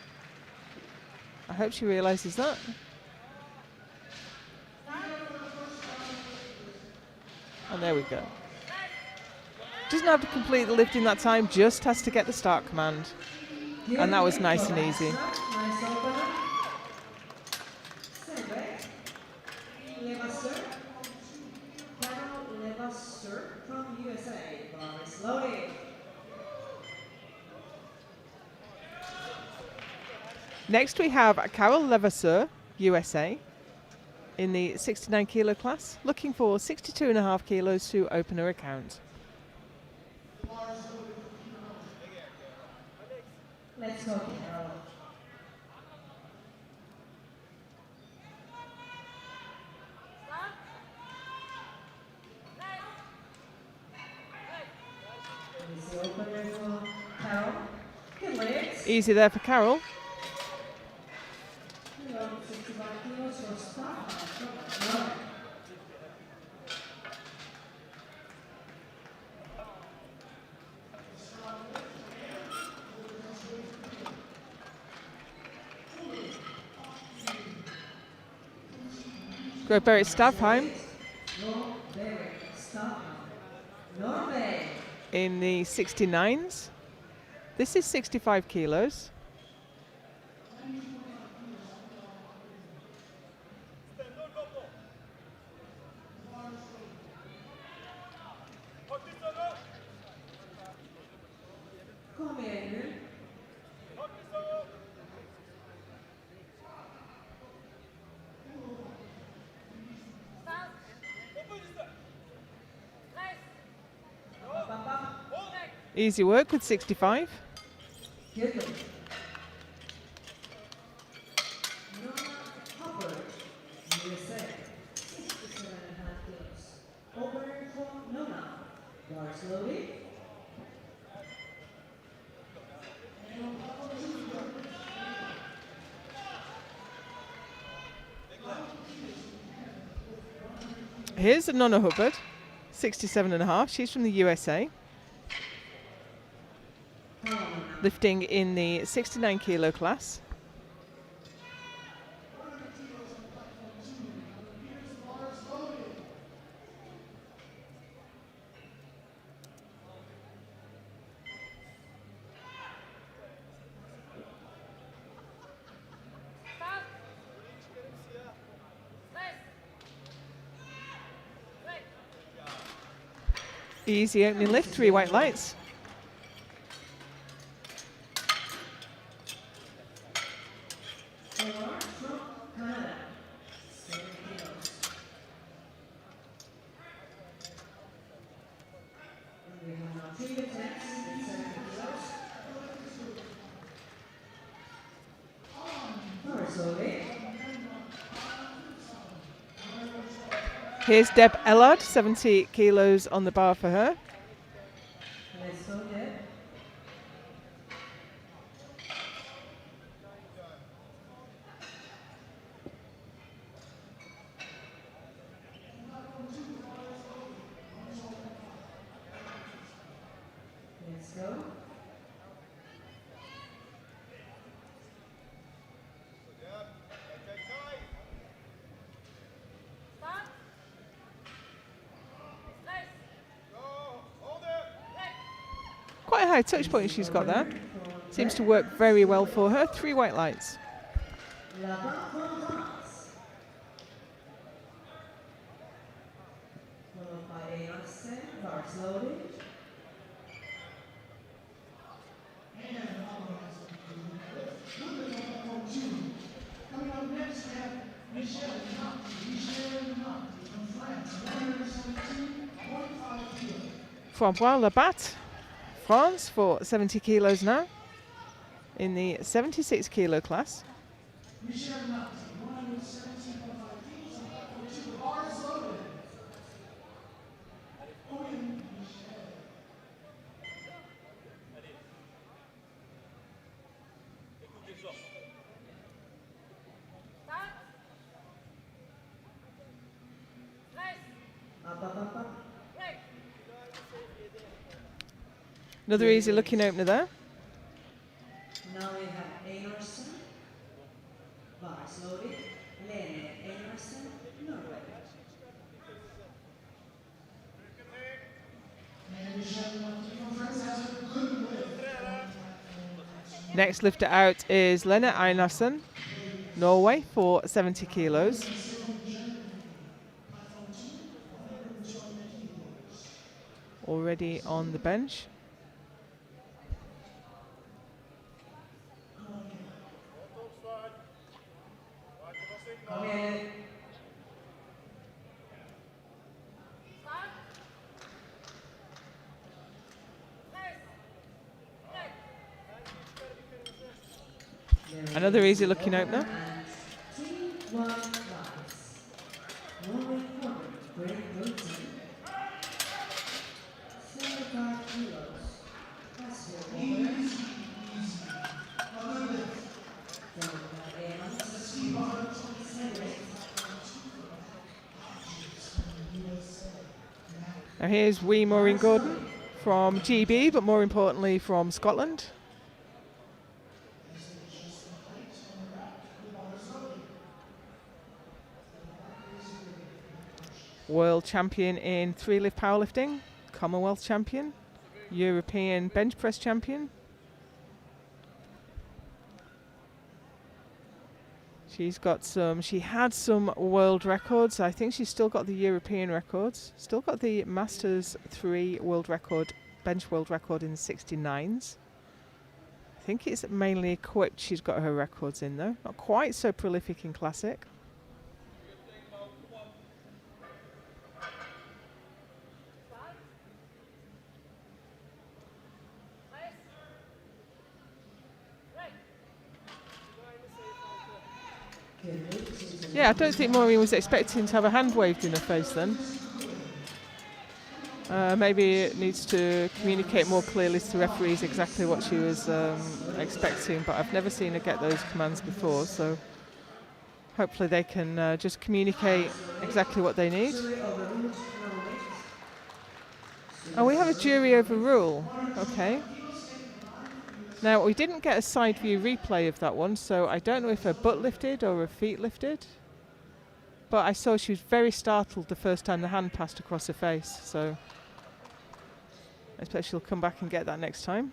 I hope she realises that. And there we go. Doesn't have to complete the lift in that time, just has to get the start command. And that was nice and easy. Nice opener. Segue. Levasseur. Carol Levasseur from USA. Bar is loaded. Next we have Carol Levasseur, USA, in the 69 kilo class, looking for 62.5 kilos to open her account. Let's go, Carol. Easy opener for Carol. Good legs. Easy there for Carol. 65 kilos for start. No. Greg Stavheim Norway. in the 69s. This is 65 kilos. Kom igen nu. Easy work with 65. Good one. Nora Hubbard, USA. 67.5 kilos. Opener for Nona. Bar slowly. Here's Nonna Hubbard, 67.5. She's from the USA. Lifting in the 69 kilo class. Easy opening lift, 3 white lights. Here's Deb Ellard, 70 kilos on the bar for her. Let's go, Deb. Let's go. Quite a high touch point she's got there. Seems to work very well for her. 3 white lights. La Provence. Followed by Anderson, bars loaded. Coming up next, we have Michelle Natti from France, 172.5 kilos. Framboise Labatt, France, for 70 kilos now. In the 76 kilo class. Michelle Natti, 170.5 kilos, for 2 bars loaded. Owen Michelle. Up, up, up, up. Another easy looking opener there. Now we have Einarsson, bars loaded. Lene Einarsson, Norway. And Michelle Natti from France has a good lift. Next lifter out is Lena Einarsson, Norway, for 70 kilos. Already on the bench. Come in. Another easy looking opener. And 3-1 rise. Norway corner, Great Britain. 75 kilos. That's your corner. Now here's Wee Maureen Gordon from GB, but more importantly from Scotland. World champion in 3-lift powerlifting, Commonwealth champion, European bench press champion. She had some world records. I think she's still got the European records. Still got the Masters 3 world record, bench world record in the 69s. I think it's mainly equipped she's got her records in though. Not quite so prolific in classic. Yeah, I don't think Maureen was expecting to have a hand waved in her face then. Maybe it needs to communicate more clearly to referees exactly what she was expecting, but I've never seen her get those commands before, so hopefully they can just communicate exactly what they need. Oh, we have a jury overrule. Okay. Now, we didn't get a side view replay of that one, so I don't know if her butt lifted or her feet lifted. But I saw she was very startled the first time the hand passed across her face, so I expect she'll come back and get that next time.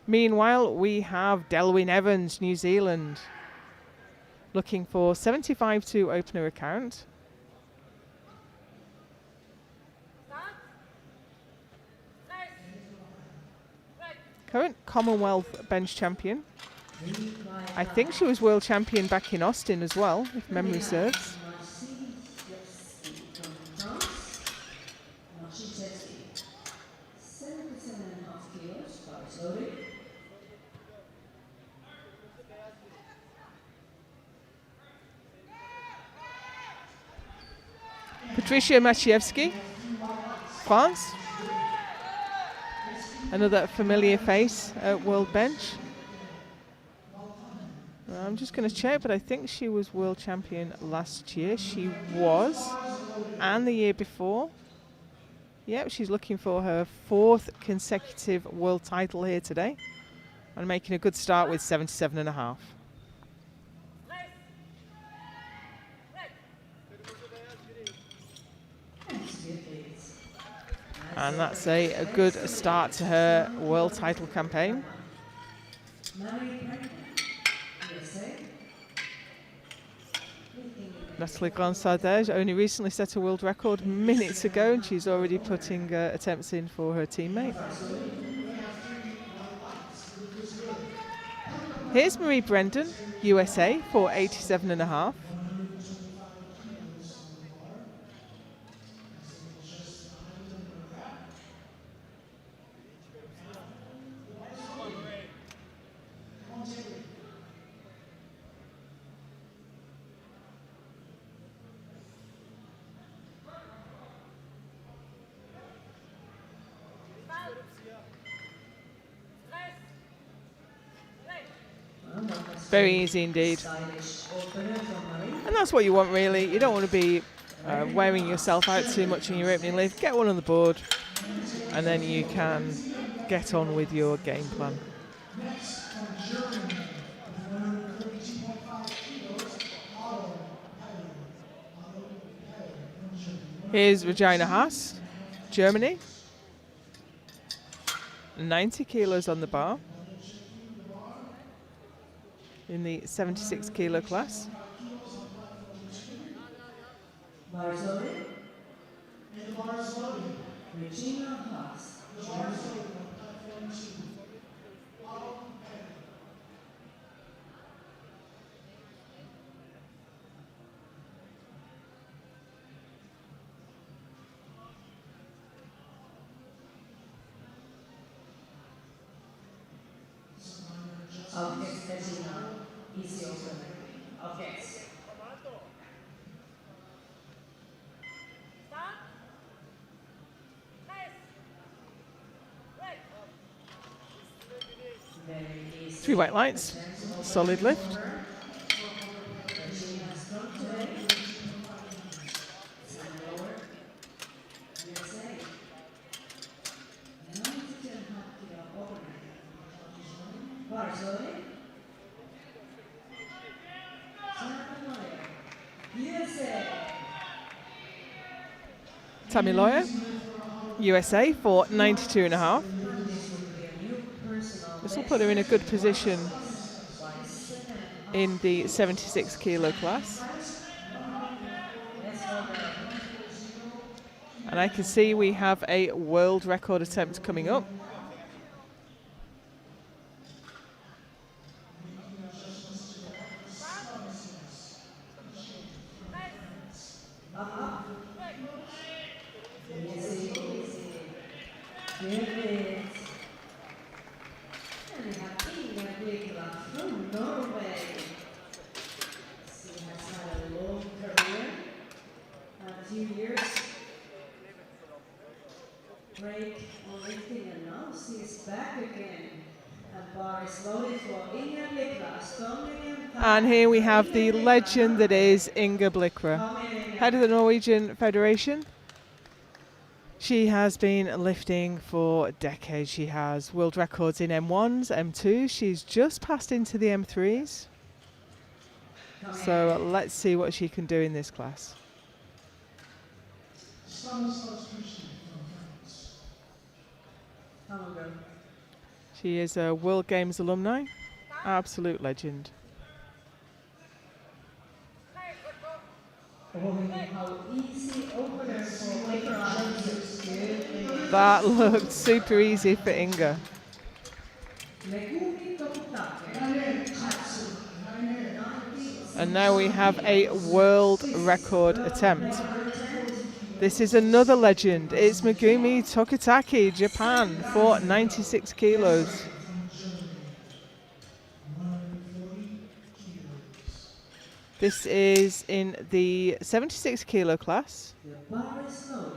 Meanwhile, we have Delwyn Evans, New Zealand, looking for 75 to open her account. Current Commonwealth bench champion. I think she was world champion back in Austin as well, if memory serves. Trisha Maciejewski, France. Another familiar face at World Bench. I'm just going to check, but I think she was world champion last year. She was, and the year before. Yep, she's looking for her 4th consecutive world title here today, and making a good start with 77.5. And that's a good start to her world title campaign. Natalie Glansardage only recently set a world record minutes ago, and she's already putting attempts in for her teammate. Here's Marie Brendan, USA, for 87.5. Very easy indeed. And that's what you want, really. You don't want to be wearing yourself out too much in your opening lift. Get one on the board, and then you can get on with your game plan. Here's Regina Haas, Germany. 90 kilos on the bar in the 76 kilo class. Regina Haas, Germany. Aufwärts, Regina. Easy open. Aufwärts. Three white lights, solid lift. Tammy Lawyer, USA, for 92.5. This will put her in a good position in the 76 kilo class. And I can see we have a world record attempt coming up. And here we have the legend that is Inga Blikra, head of the Norwegian Federation. She has been lifting for decades. She has world records in M1s, M2s. She's just passed into the M3s. So let's see what she can do in this class. She is a World Games alumni, absolute legend. That looked super easy for Inga. And now we have a world record attempt. This is another legend. It's Megumi Tokutaki, Japan, for 96 kilos. This is in the 76 kilo class. The bar is loaded.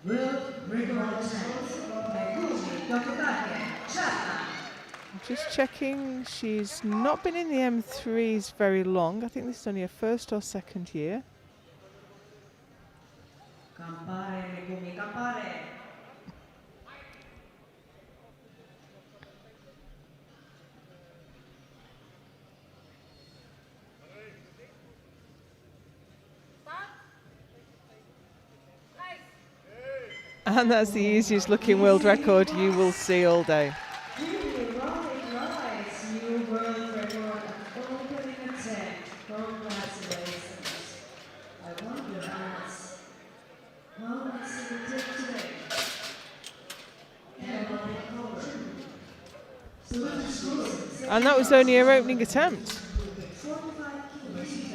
World record attempt. Megumi Tokotake, Japan. Just checking, she's not been in the M3s very long. I think this is only her first or second year. Campare, Megumi, campare. And that's the easiest looking world record you will see all day. New world record opening attempt. Congratulations. I wonder how much it will take today. And that was only her opening attempt. 45 kilos.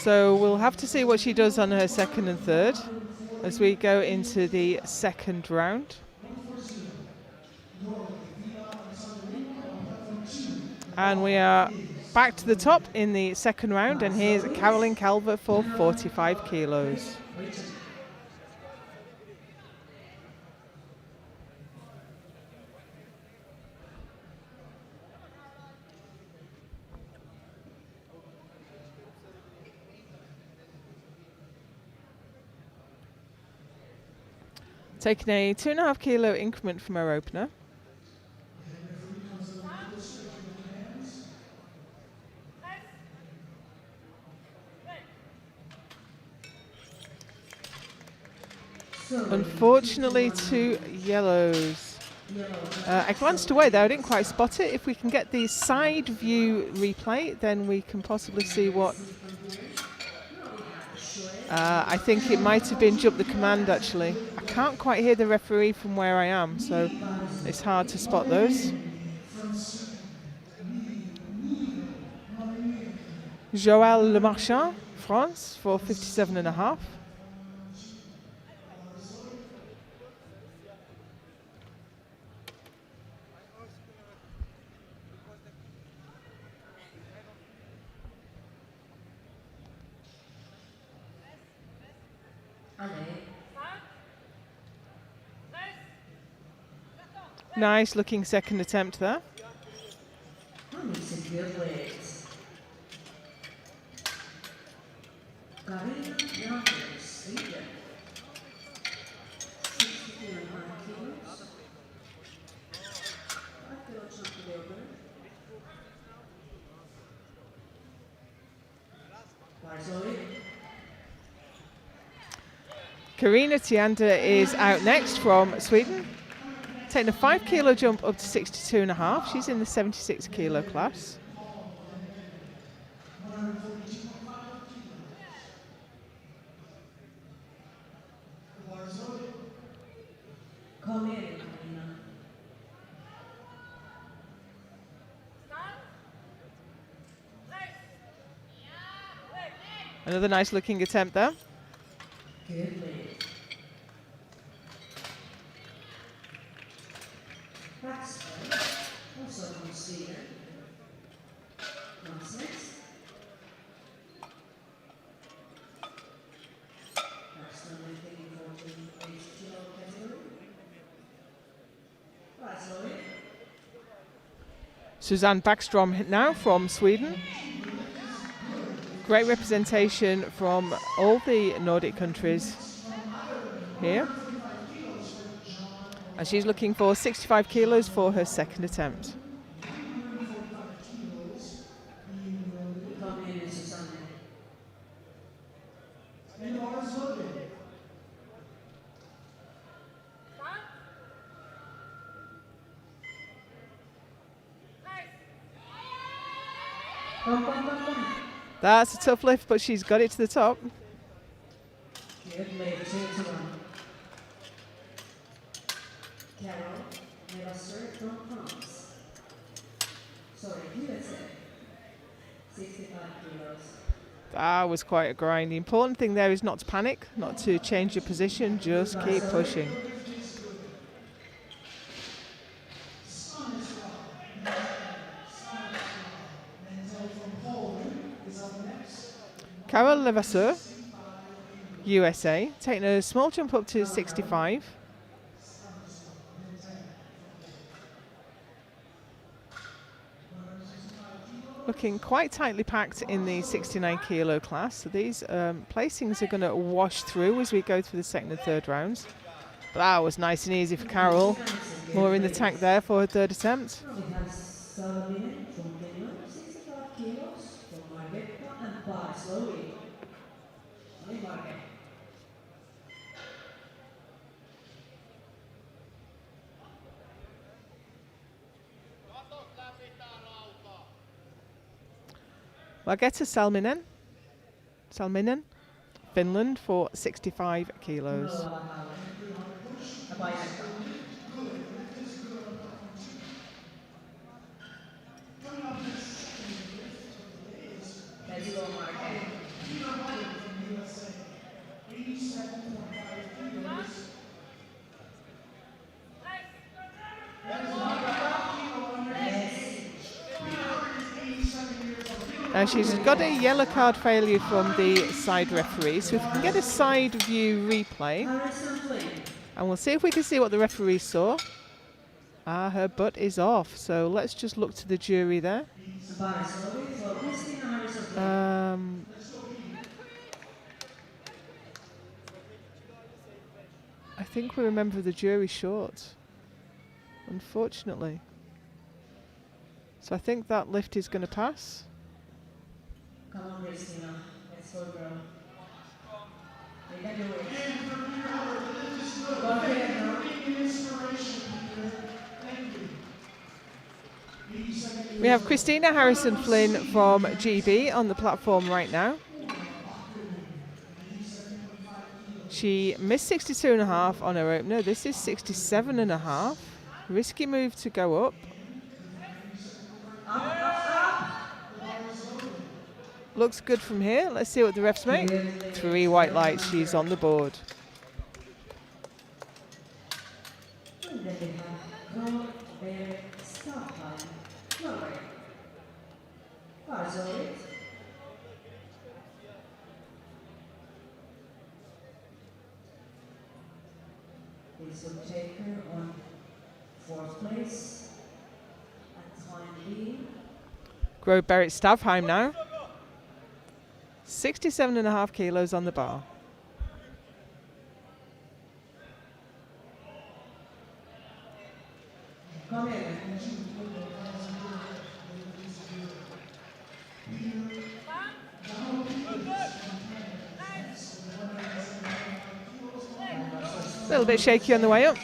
So we'll have to see what she does on her second and third as we go into the second round. And we are back to the top in the second round, and here's Caroline Calvert for 45 kilos. Taking a 2.5 kilo increment from her opener. Unfortunately, 2 yellows. I glanced away there, I didn't quite spot it. If we can get the side view replay, then we can possibly see what. I think it might have been jump the command actually. I can't quite hear the referee from where I am, so it's hard to spot those. Joël Lemarchand, France, for 57.5. Nice looking second attempt there. It's a good weight. Karina Jankers, Sweden. 62.5 kilos. 5 kilo jump over. Varsågod. Karina Tiander is out next from Sweden. Taking a 5 kilo jump up to 62.5. She's in the 76 kilo class. Kom igen, Karina. Another nice looking attempt there. Good weight. Baxter, also from Sweden. Comes next. Baxter lifting 14 kilo category. Varsågod. Susanne Backstrom now from Sweden. Great representation from all the Nordic countries here. And she's looking for 65 kilos for her second attempt. Kom igen, Susanne. Kom. That's a tough lift, but she's got it to the top. Good weight, 2-1. Carol Nevasser from France. Sorry, USA. 65 kilos. That was quite a grind. The important thing there is not to panic, not to change your position, just keep pushing. Carole Levasseur, USA, taking a small jump up to 65. Looking quite tightly packed in the 69 kilo class. So these placings are going to wash through as we go through the second and third rounds. But that was nice and easy for Carole. More in the tank there for her third attempt. We have Salominen from Finland, 65 kilos, from Margetta and bar slowly. Only Margetta. Margetta Salminen, Finland for 65 kilos. She's got a yellow card failure from the side referee, so if we can get a side view replay, and we'll see if we can see what the referee saw. Her butt is off, so let's just look to the jury there. I think we remember the jury short, unfortunately. So I think that lift is going to pass. Come on, Christina. Let's go, girl. You can do it. Go ahead, girl. We have Christina Harrison-Flynn from GB on the platform right now. She missed 62.5 on her opener. This is 67.5. Risky move to go up. Looks good from here. Let's see what the refs make. 3 white lights. She's on the board. And then we have go there, stop time. No way. Barzovit. This will take her on 4th place at time B. Gro Berit Stavheim now. 67.5 kilos on the bar. Come in. A little bit shaky on the way up.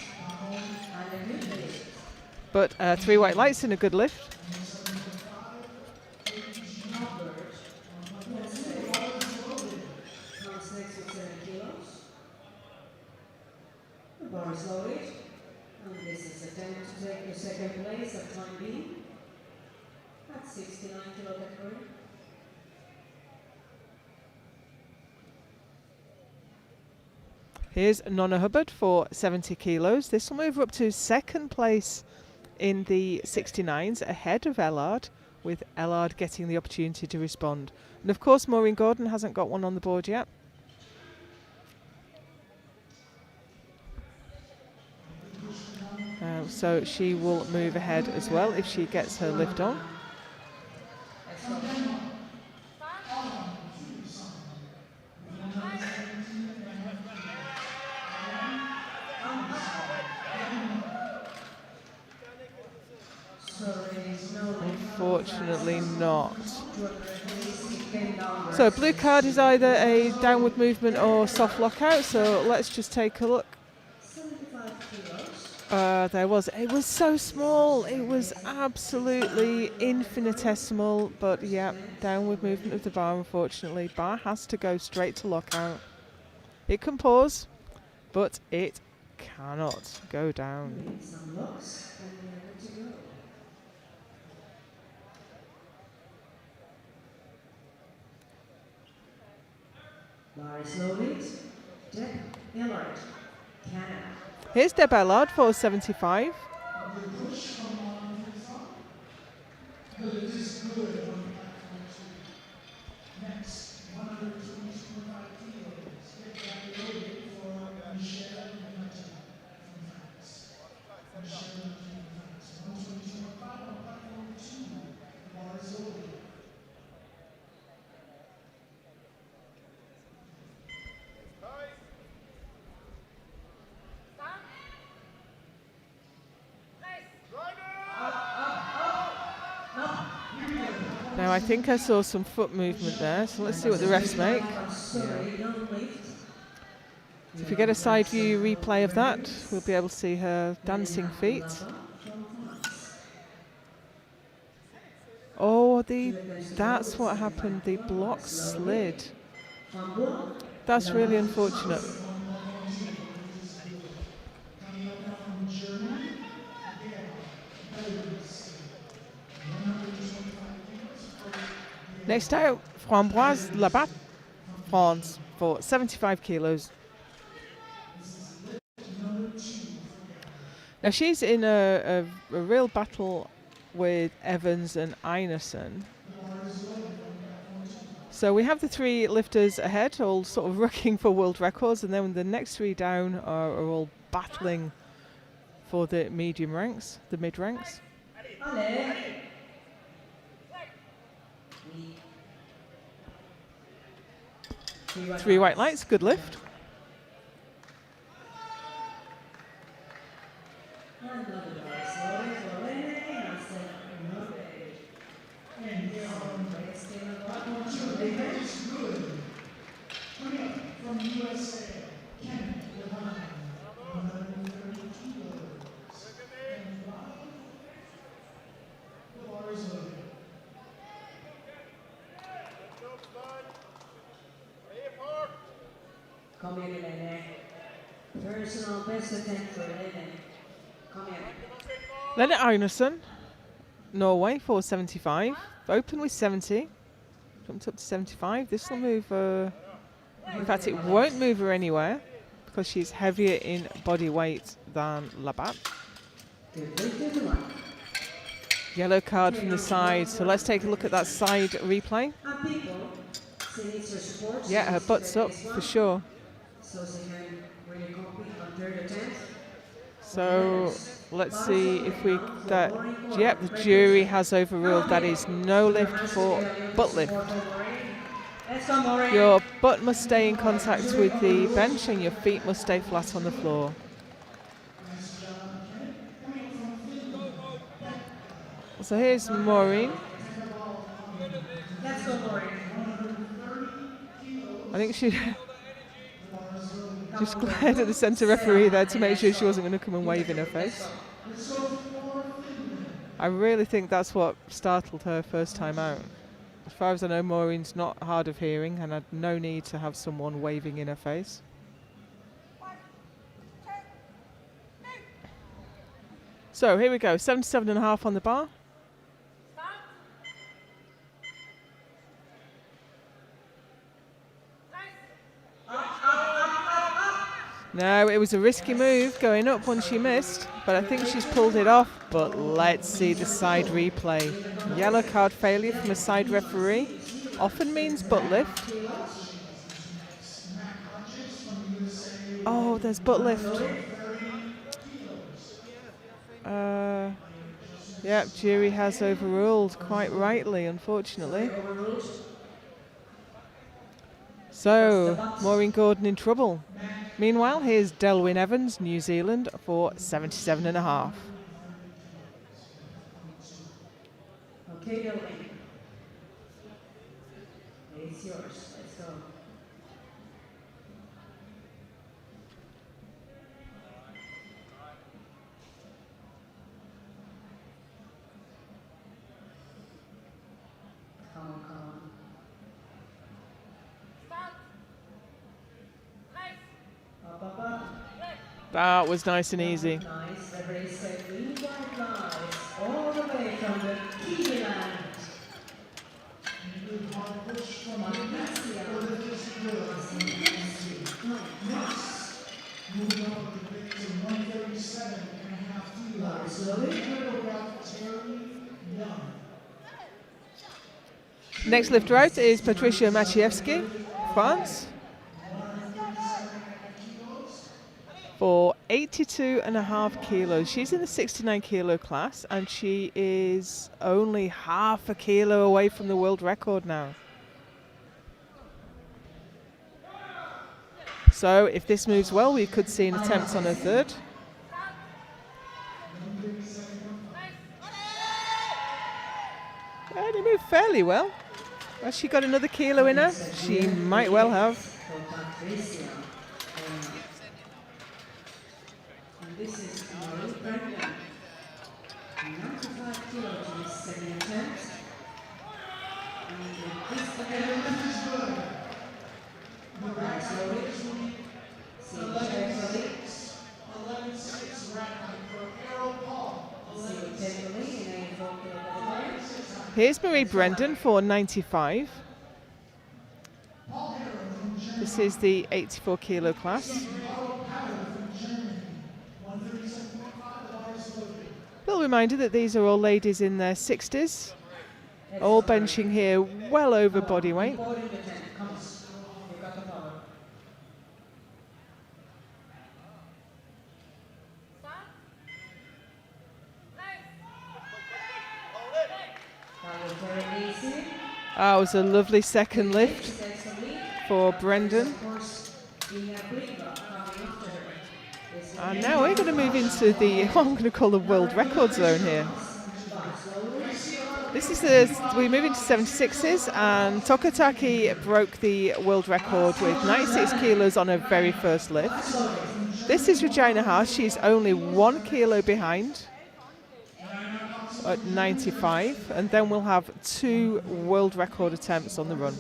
But 3 white lights and a good lift. Bar is loaded, and this is attempt to take the second place at time B at 69 kilo category. Here's Nonna Hubbard for 70 kilos. This will move her up to second place in the 69s, ahead of Ellard, with Ellard getting the opportunity to respond. And of course, Maureen Gordon hasn't got one on the board yet. So she will move ahead as well if she gets her lift on. Unfortunately not. So blue card is either a downward movement or soft lockout, so let's just take a look. It was so small, it was absolutely infinitesimal, but yeah, downward movement of the bar, unfortunately. Bar has to go straight to lockout. It can pause, but it cannot go down. Bar is loaded. Deb Ellard, Canada. Here's Deb Ellard for 75. Good, it is good on the next 120. Now I think I saw some foot movement there, so let's see what the refs make. So if we get a side view replay of that, we'll be able to see her dancing feet. Oh, that's what happened. The block slid. That's really unfortunate. Next out, Framboise Labat, France, for 75 kilos. Now she's in a real battle with Evans and Einarsson. So we have the three lifters ahead, all sort of rooking for world records, and then the next three down are all battling for the medium ranks, the mid ranks. Three white lights, good lift. From USA, Kenneth Levine, 132 kilos. And Ryan, the bar is loaded. Kom here, Lene. Personal best attempt for Lene. Come here. Lene Einarsson, Norway, 475. Open with 70. Jumped up to 75. This will move her. In fact, it won't move her anywhere because she's heavier in body weight than Labat. Yellow card from the side. So let's take a look at that side replay. Yeah, her butt's up for sure. So let's see if we get. Yep, the jury has overruled. That is no lift for butt lift. Your butt must stay in contact with the bench and your feet must stay flat on the floor. So here's Maureen. I think she just glared at the centre referee there to make sure she wasn't going to come and wave in her face. I really think that's what startled her first time out. As far as I know, Maureen's not hard of hearing and had no need to have someone waving in her face. So here we go, 77.5 on the bar. No, it was a risky move going up when she missed, but I think she's pulled it off. But let's see the side replay. Yellow card failure from a side referee often means butt lift. Oh, there's butt lift. Yeah, jury has overruled quite rightly, unfortunately. So, Maureen Gordon in trouble. Meanwhile, here's Delwyn Evans, New Zealand, for 77.5. Okay, Delwyn. It's yours. Let's go. Come on, come on. Up, up, up. That was nice and easy. Nice. The race said green white lies all the way from the Kiwi land. Good hard push from Malaysia for the first girl. Next, moving up the bit to 137.5 kilos. Choreographed Terry Young. Next lifter out is Patricia Maciejewski, France, for 82.5 kilos. She's in the 69 kilo class and she is only half a kilo away from the world record now. So if this moves well, we could see an attempt on her third. And he moved fairly well. Has she got another kilo in her? She might well have. For Patricia. And this is Marie Brendan. 95 kilo to his second attempt. And this again. Nice, Lori. See carefully. 11-6 rack height for Errol Paul. See carefully in a 4 kilo category. Here's Marie Brendan for 95. This is the 84 kilo class. Little reminder that these are all ladies in their 60s, all benching here well over body weight. Boarding the tent. Come on. You've got the power. That was very easy. That was a lovely second lift Successfully. for Brendan. Of course, we have Bringa coming after her. This And now we're going to move into the, what I'm going to call the world record zone here. This is we move into 76s, and Tokataki broke the world record with 96 kilos on her very first lift. This is Regina Haas. She's only 1 kilo behind at 95, and then we'll have 2 world record attempts on the run.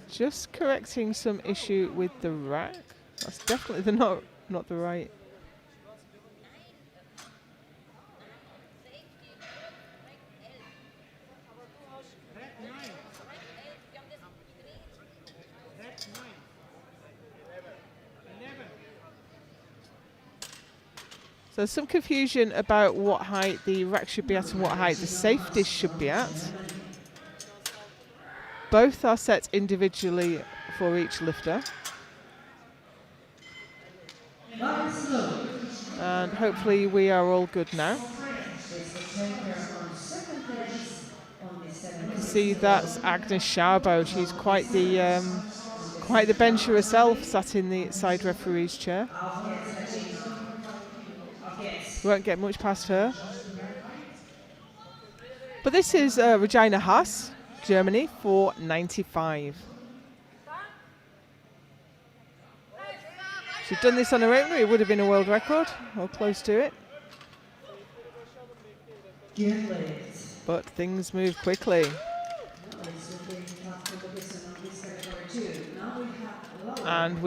Just correcting some issue with the rack. That's definitely not the right. So some confusion about what height the rack should be at and what height the safety should be at. Both are set individually for each lifter. And hopefully we are all good now. See, that's Agnes Scharbo. She's quite the bencher herself, sat in the side referee's chair. Won't get much past her. But this is Regina Haas, Germany, for 95. She'd done this on her own, it would have been a world record, or close to it. But things move quickly. And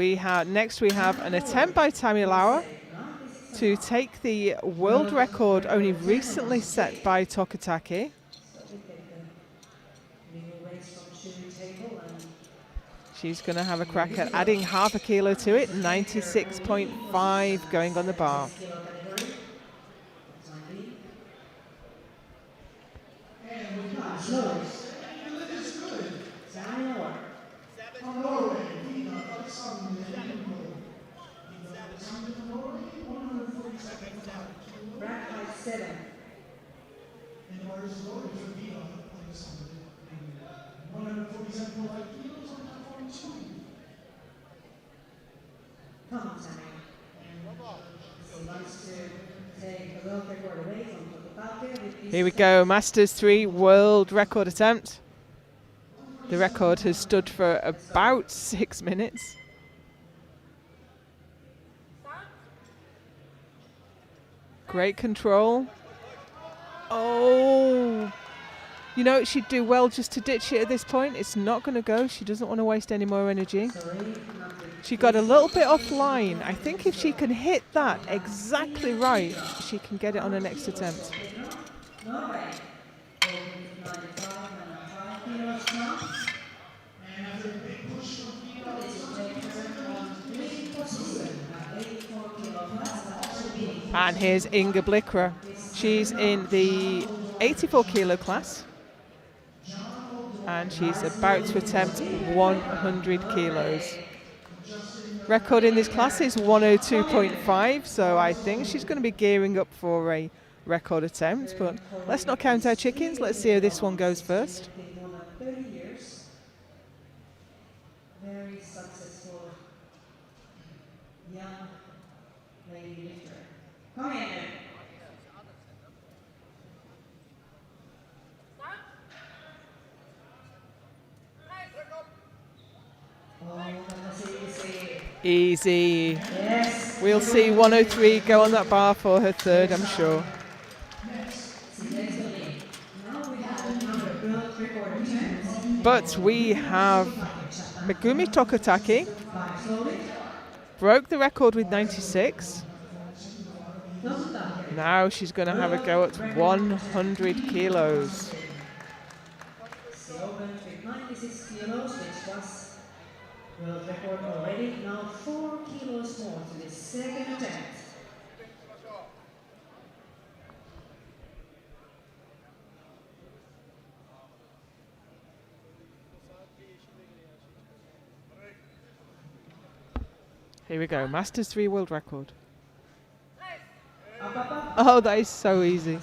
next we have an attempt by Tammy Lauer to take the world record only recently set by Tokataki. She's going to have a crack at adding half a kilo to it, 96.5 going on the bar. Here we go, Masters 3 world record attempt. The record has stood for about 6 minutes. Great control. Oh, you know, she'd do well just to ditch it at this point. It's not going to go. She doesn't want to waste any more energy. She got a little bit offline. I think if she can hit that exactly right, she can get it on her next attempt. And here's Inga Blickra. She's in the 84 kilo class. And she's about to attempt 100 kilos. Record in this class is 102.5, so I think she's going to be gearing up for a record attempt. But let's not count our chickens. Let's see how this one goes first. Very successful young lady lifter. Come in. Oh, that was easy. Easy. Yes. We'll see 103 go on that bar for her third, I'm sure. Now we have another world record attempt. But we have Megumi Tokataki, Five slowly. broke the record with 96. Doesn't that Now she's going to have a go at 100 kilos. She opened with 96 kilos, which was world record already. Now 4 kilos more to the second attempt. Here we go, Masters 3 world record. Up, up, up. Oh, that is so easy.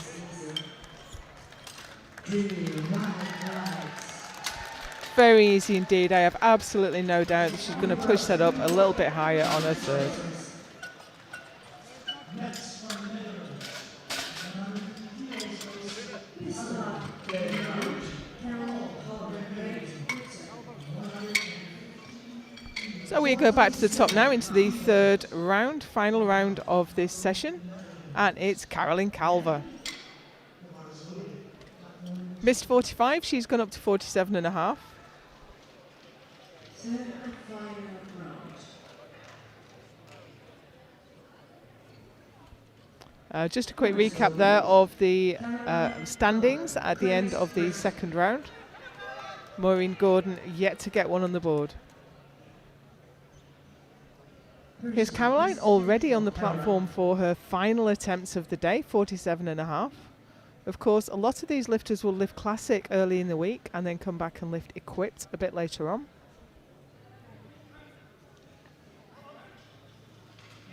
Very easy indeed. I have absolutely no doubt that she's going to push that up a little bit higher on her third. So we go back to the top now into the third round, final round of this session, and it's Caroline Calver. Missed 45, she's gone up to 47 and a half. Third and final round. Just a quick recap there of the standings at the end of the second round. Maureen Gordon yet to get one on the board. Here's Caroline already on the platform for her final attempts of the day, 47 and a half. Of course, a lot of these lifters will lift classic early in the week and then come back and lift equipped a bit later on.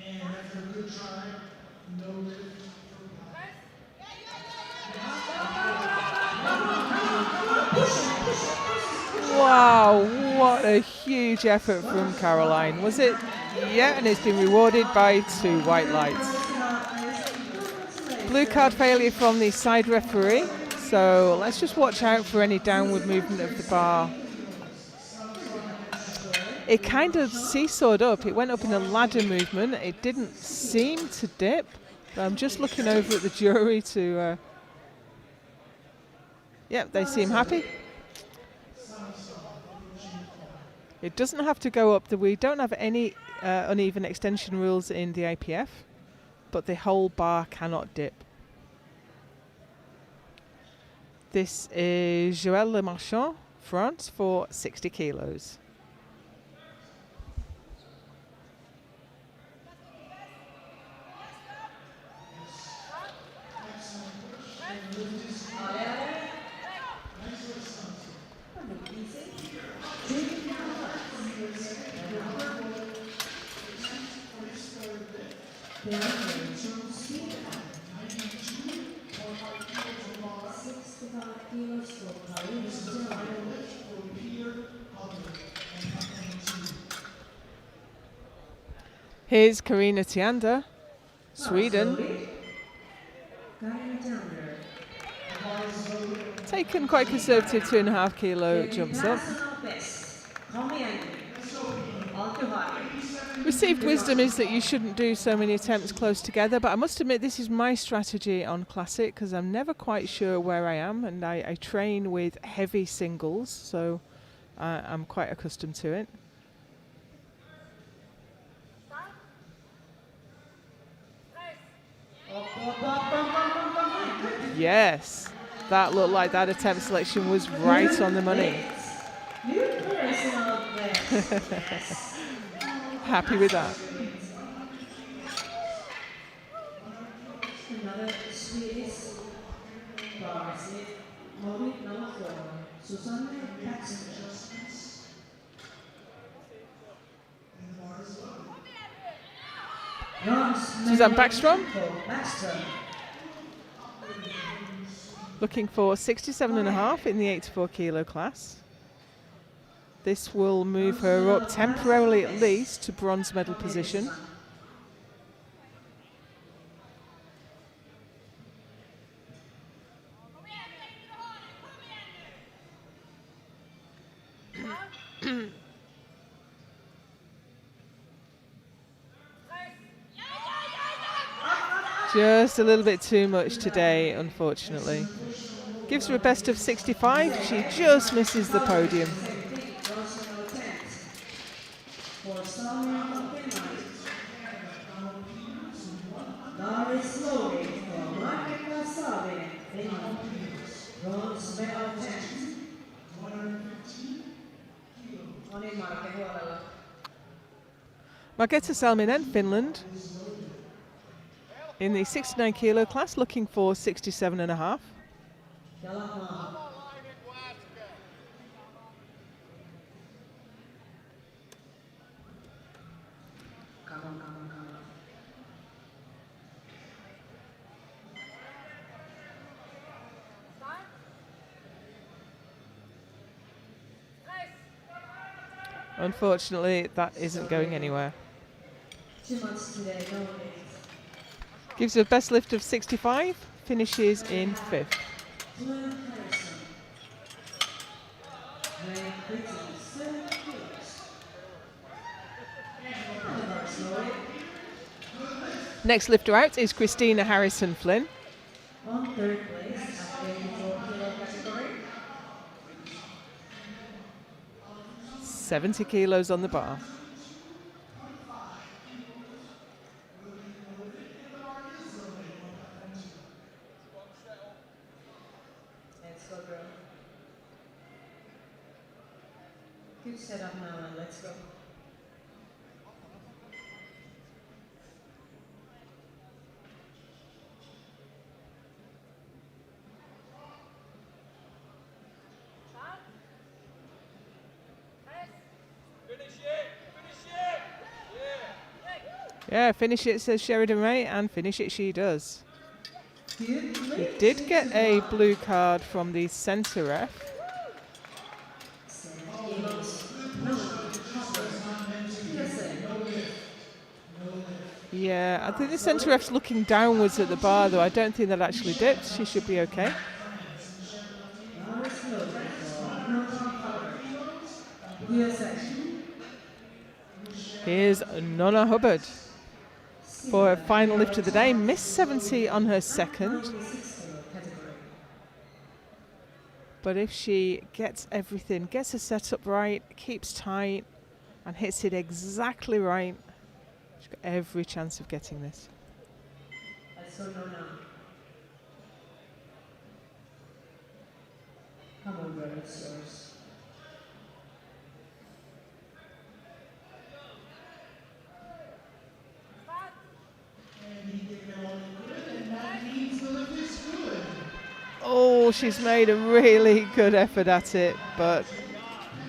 And after a good try, no lift Wow, what a huge effort from Caroline. Was it? Yeah, and it's been rewarded by 2 white lights. Blue card failure from the side referee. So let's just watch out for any downward movement of the bar. It kind of seesawed up. It went up in a ladder movement. It didn't seem to dip. But I'm just looking over at the jury to... Yep, they seem happy. It doesn't have to go up. We don't have any uneven extension rules in the IPF, but the whole bar cannot dip. This is Joëlle Lemarchand, France, for 60 kilos. Here's Karina Tiander, Sweden. Taken quite conservative 2.5 kilo jumps up. Received wisdom is that you shouldn't do so many attempts close together, but I must admit this is my strategy on Classic because I'm never quite sure where I am, and I train with heavy singles, so I'm quite accustomed to it. Yes, that looked like that attempt selection was right on the money. Happy with that. Another Swedish varsity, moment number 4, Susanne Baxter. Susanne Backstrom. Looking for 67.5 in the 84 kilo class. This will move her up temporarily at least to bronze medal position. Just a little bit too much today, unfortunately. Gives her a best of 65. She just misses the podium. For Sonia Oppenheim. Doris Slowey for Market Wasabi, Finland. Bronze medal 10. Oni Marke huolella. Margetta Salminen, Finland, in the 69 kilo class, looking for 67.5. Jalat maahan. Come on. Unfortunately, that isn't going anywhere. Too much today, no way. Gives her a best lift of 65, finishes in 5th. Glenn Harrison. Ray Britton, 7 kilos. Oliver Slowey. Next lifter out is Christina Harrison Flynn. On third place at 84 kilo category. 70 kilos on the bar. Let's go, girl. Good setup now and let's go. Yeah, finish it, says Sheridan Ray, and finish it she does. Good We did get a blue card from the centre ref. 7 kilos. No, USA. Yeah, I think the centre ref's looking downwards at the bar, though. I don't think that actually dipped. She should be okay. Doris Slowey for Northern Power. USA. Here's Nonna Hubbard for her final lift of the day. Missed 70 on her second. 96 kilo category. But if she gets everything, gets her set up right, keeps tight, and hits it exactly right, she's got every chance of getting this. Let's go now. Come on, girl, it's yours. Oh, she's made a really good effort at it, but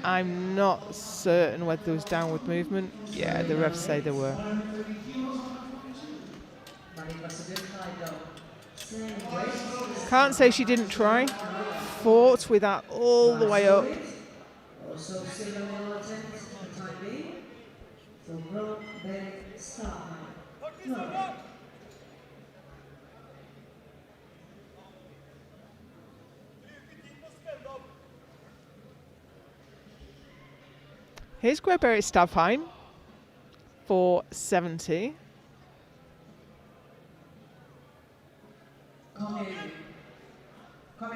I'm not certain whether there was downward movement. Yeah, the refs say there were. But it was a good fight though. Same weight. Can't say she didn't try. Fought with that all the way up. Also silver medal attempt for the time being. So Brooke Bennett Starheim. No. Here's Greg-Berit Stavheim for 70.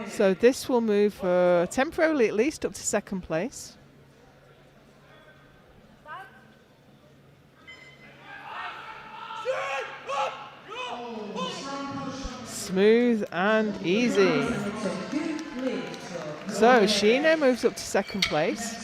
So this will move her temporarily at least up to second place. Smooth and easy. So she now moves up to second place.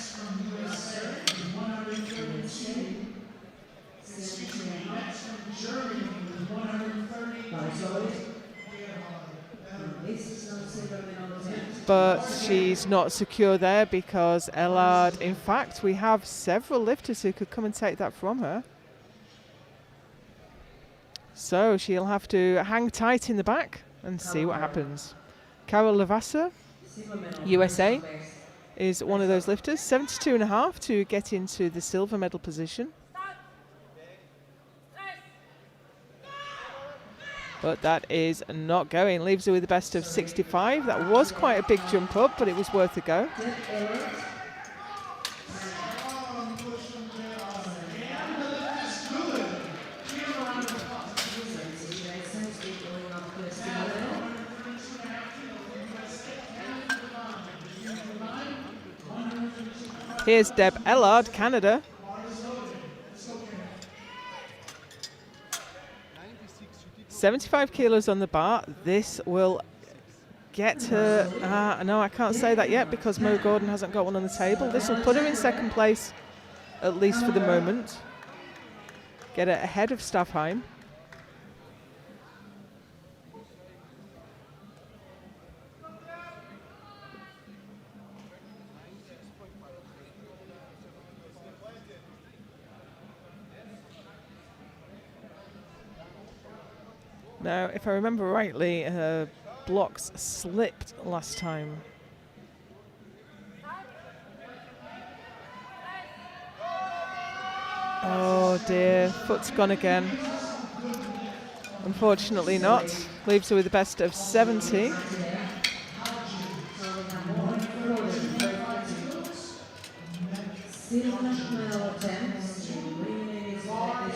But she's not secure there because Ellard, in fact, we have several lifters who could come and take that from her. So she'll have to hang tight in the back and see what happens. Carol Lavassa, USA, is one of those lifters. 72.5 to get into the silver medal position. But that is not going. Leaves her with the best of 65. That was quite a big jump up, but it was worth a go. Here's Deb Ellard, Canada. $75 kilos on the bar. This will get her. No, I can't say that yet because Mo Gordon hasn't got one on the table. This will put her in second place, at least for the moment. Get her ahead of Staffheim. Now, if I remember rightly, her blocks slipped last time. Oh dear, foot's gone again. Unfortunately not. Leaves her with the best of 70. Still national attempts to eliminate his one.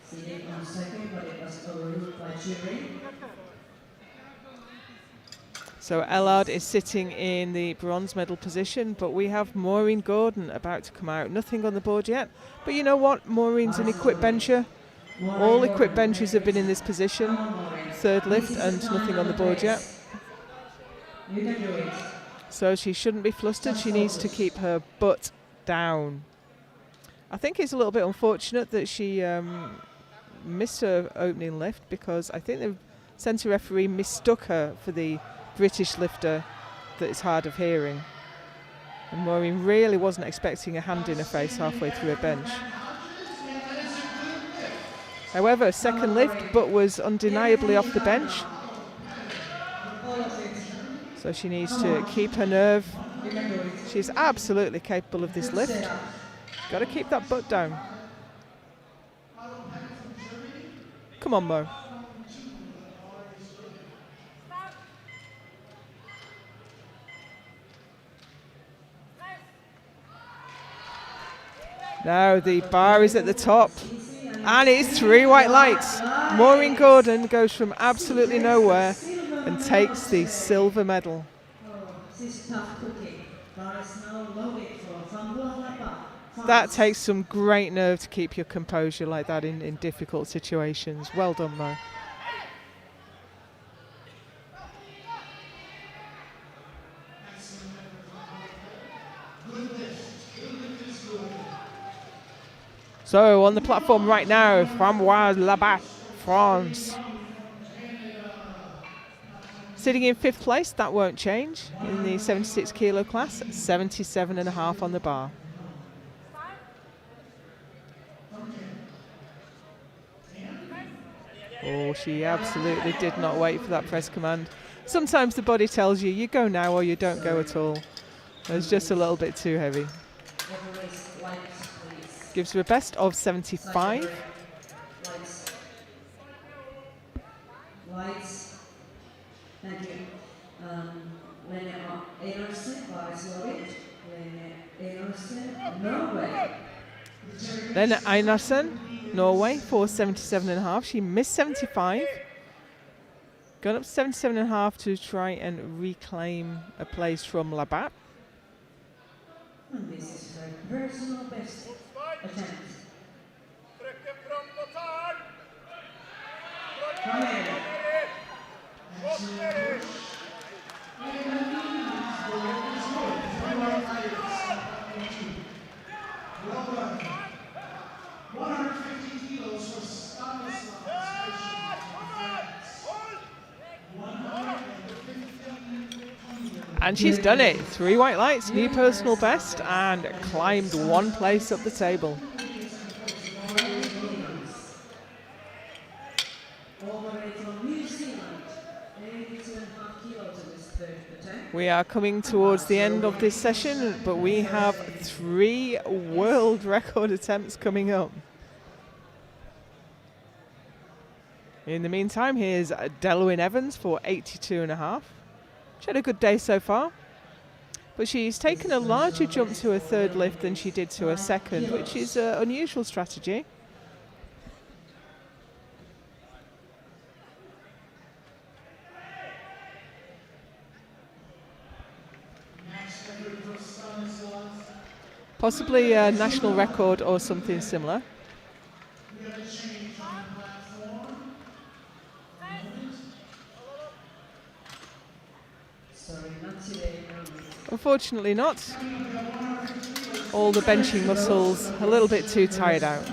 Seeded on second, but it was overruled by jury. So Ellard is sitting in the bronze medal position, but we have Maureen Gordon about to come out. Nothing on the board yet. But you know what? Maureen's an equip bencher. All equip benchers have been in this position. Third lift and nothing on the board yet. You can do it. So she shouldn't be flustered. She needs to keep her butt down. I think it's a little bit unfortunate that she missed her opening lift because I think the centre referee mistook her for the British lifter that is hard of hearing. And Maureen really wasn't expecting a hand in her face halfway through a bench. However, second lift, but was undeniably off the bench. So she needs to keep her nerve. She's absolutely capable of this lift. Got to keep that butt down. Come on, Mo. Now the bar is at the top. And it's 3 white lights. Maureen Gordon goes from absolutely nowhere and takes the silver medal. That takes some great nerve to keep your composure like that in difficult situations. Well done, Mo. So on the platform right now, Framboise Labat, France. Sitting in 5th place, that won't change. In the 76 kilo class, 77.5 on the bar. Oh, she absolutely did not wait for that press command. Sometimes the body tells you, you go now or you don't go at all. It's just a little bit too heavy. Gives her a best of 75. Lights. Thank you. Lene Einarsen, Varislovit. Lene Einarsen, Norway. Lene Einarsen, Norway, for 77.5. She missed 75. Gone up to 77.5 to try and reclaim a place from Labat. And this is her personal best attempt. Come in. Well done. 150 kilos for Stanislav. And she's done it. 3 white lights, new personal best, and climbed 1 place up the table. We are coming towards the end of this session, but we have 3 world record attempts coming up. In the meantime, here's Delwyn Evans for 82.5. She had a good day so far, but she's taken a larger jump to her 3rd lift than she did to her 2nd, which is an unusual strategy. Next record for Stanislav Possibly a national record or something similar. Sorry, not today. Unfortunately not. All the benching muscles a little bit too tired out.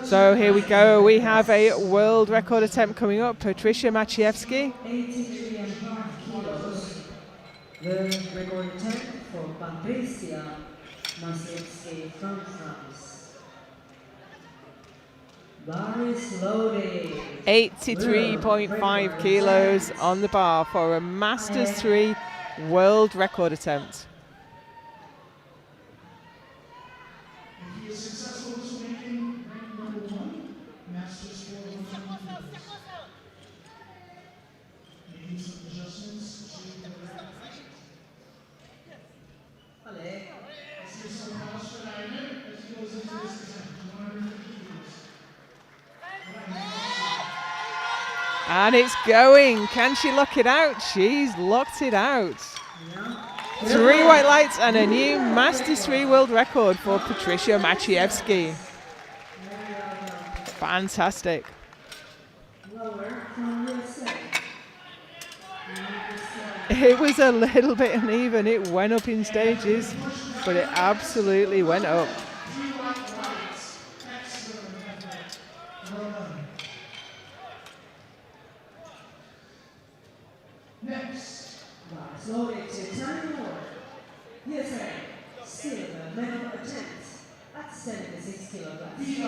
So here we go. We have a world record attempt coming up. Patricia Maciejewski. 83.5 kilos. World record attempt for Patricia Maciejewski from France. Bar is loaded. 83.5 kilos on the bar for a Masters 3 world record attempt. If he is successful, this will make him ranked number 1, Masters 4 100 kilos. Making some adjustments to the record. Allez. Let's get some house for Diamond as he goes into this attempt, 150 kilos. And it's going. Can she lock it out? She's locked it out. 3 white lights and a new Masters 3 world record for Patricia Maciejewski. Fantastic. Lower from USA. It was a little bit uneven. It went up in stages, but it absolutely went up. Next, Bar is loaded to Tammy Moore. USA. Silver medal attempt at 76 kilograms.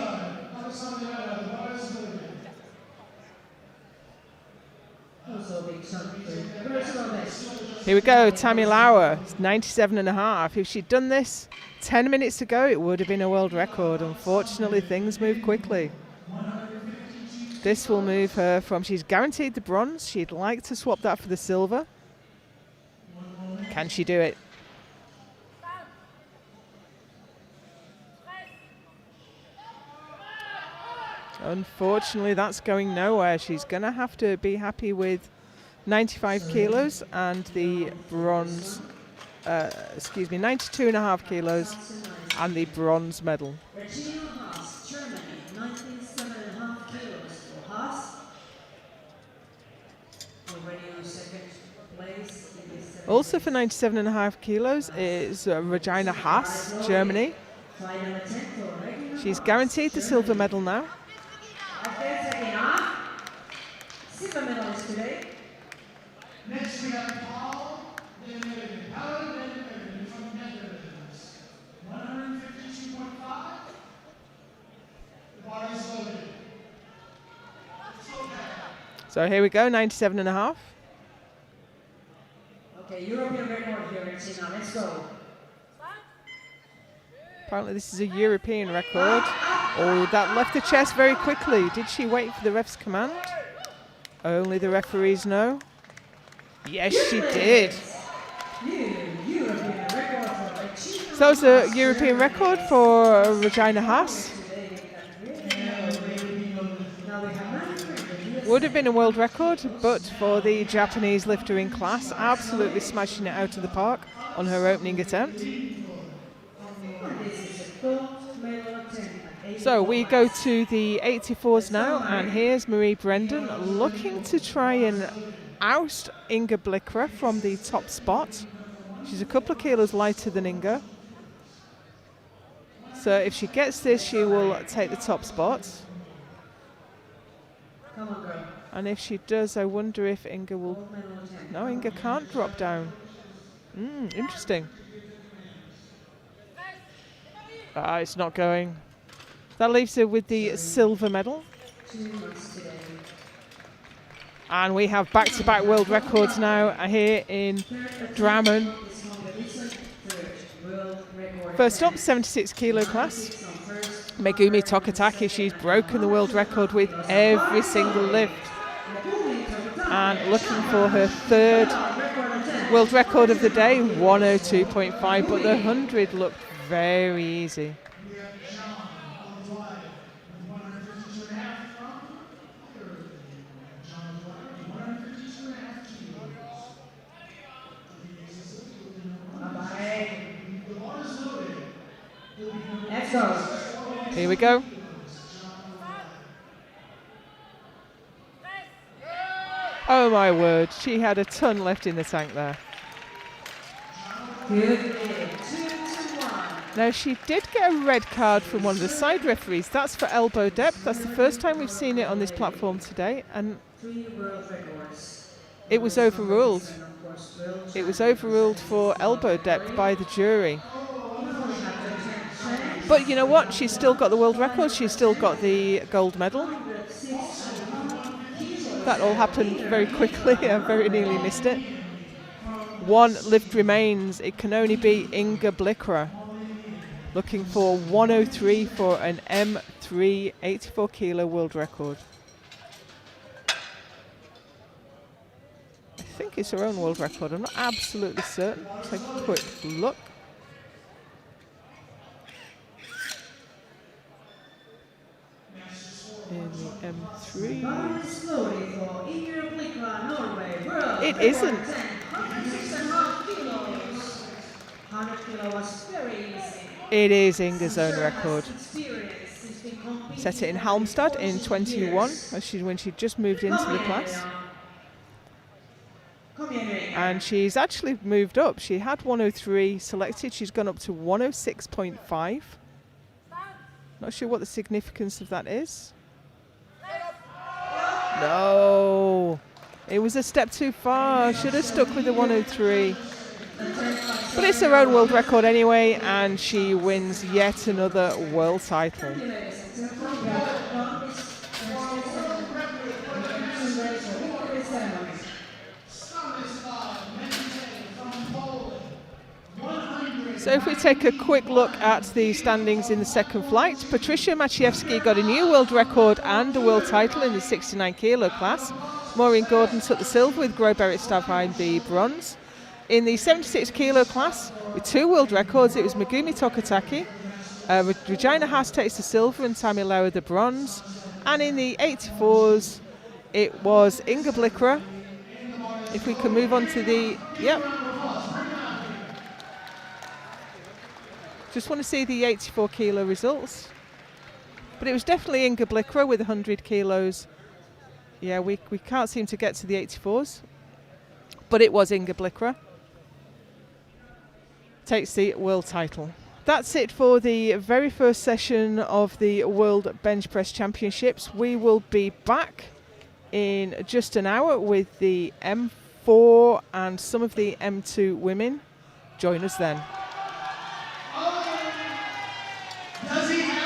Also a big chunk for personal best. Here we go, Tammy Lauer, 97.5. If she'd done this 10 minutes ago, it would have been a world record. Unfortunately, things move quickly. This will move her from, she's guaranteed the bronze. She'd like to swap that for the silver. Can she do it? Unfortunately, that's going nowhere. She's going to have to be happy with 95 kilos and the bronze, 92.5 kilos and the bronze medal. Regina Haas, Germany, 97.5 kilos for Haas. Already on second place in this Also for 97.5 kilos is Regina Haas, Germany. final attempt for Regina She's Haas, guaranteed the silver Germany. medal now. Okay, second half. Silver medalist today. next we have Paul Van Erden from Netherlands. 152.5. The bar is loaded. So here we go, 97.5. Okay, European record here, Regina. Let's go. Apparently this is a European record. Oh, that left the chest very quickly. Did she wait for the ref's command? Only the referees know. Yes, she did. European record for Regina. So that was a European record for Regina Haas. Would have been a world record, but for the Japanese lifter in class, absolutely smashing it out of the park on her opening attempt. So we go to the 84s now, and here's Marie Brendan looking to try and oust Inga Blickra from the top spot. She's a couple of kilos lighter than Inga. So if she gets this, she will take the top spot. Come on, girl. And if she does, I wonder if Inga will... No, Inga can't drop down. Interesting. It's not going. That leaves her with the silver medal. 2 months today. And we have back-to-back world records now here in Drammen. First up, 76 kilo class. Megumi Tokataki, she's broken the world record with every single lift. And looking for her third world record of the day, 102.5, but the 100 looked very easy. go. Here we go. Oh my word, she had a ton left in the tank there. Good lead. 2-1. Now she did get a red card from one of the side referees. That's for elbow depth. That's the first time we've seen it on this platform today, and 3 world records. it was overruled. It was overruled for elbow depth by the jury. But you know what? She's still got the world record. She's still got the gold medal. That all happened very quickly. I very nearly missed it. One lift remains. It can only be Inga Blikra. Looking for 103 for an M3 84 kilo world record. I think it's her own world record. I'm not absolutely certain. Take a quick look. In the M3. Slowly for Inger Blikra, Norway. World It isn't. 106.5 kilos. 100 kilo was very easy. It is Inga's own record. Experience. She's been competing Set it in Halmstad in 21 when she just moved into the class. Come here, Inger. And she's actually moved up. She had 103 selected. She's gone up to 106.5. Not sure what the significance of that is. No, it was a step too far. Should have stuck with the 103. But it's her own world record anyway, and she wins yet another world title. So if we take a quick look at the standings in the second flight, Patricia Maciejewski got a new world record and a world title in the 69 kilo class. Maureen Gordon took the silver with Gro-Berit Stavheim the bronze. In the 76 kilo class, with 2 world records, it was Megumi Tokataki. Regina Haas takes the silver and Tammy Lauer the bronze. And in the 84s, it was Inga Blikra. If we can move on to the, just want to see the 84 kilo results. But it was definitely Inga Blikra with 100 kilos. Yeah, we can't seem to get to the 84s. But it was Inga Blikra. Takes the world title. That's it for the very first session of the World Bench Press Championships. We will be back in just an hour with the M4 and some of the M2 women. Join us then. Does he have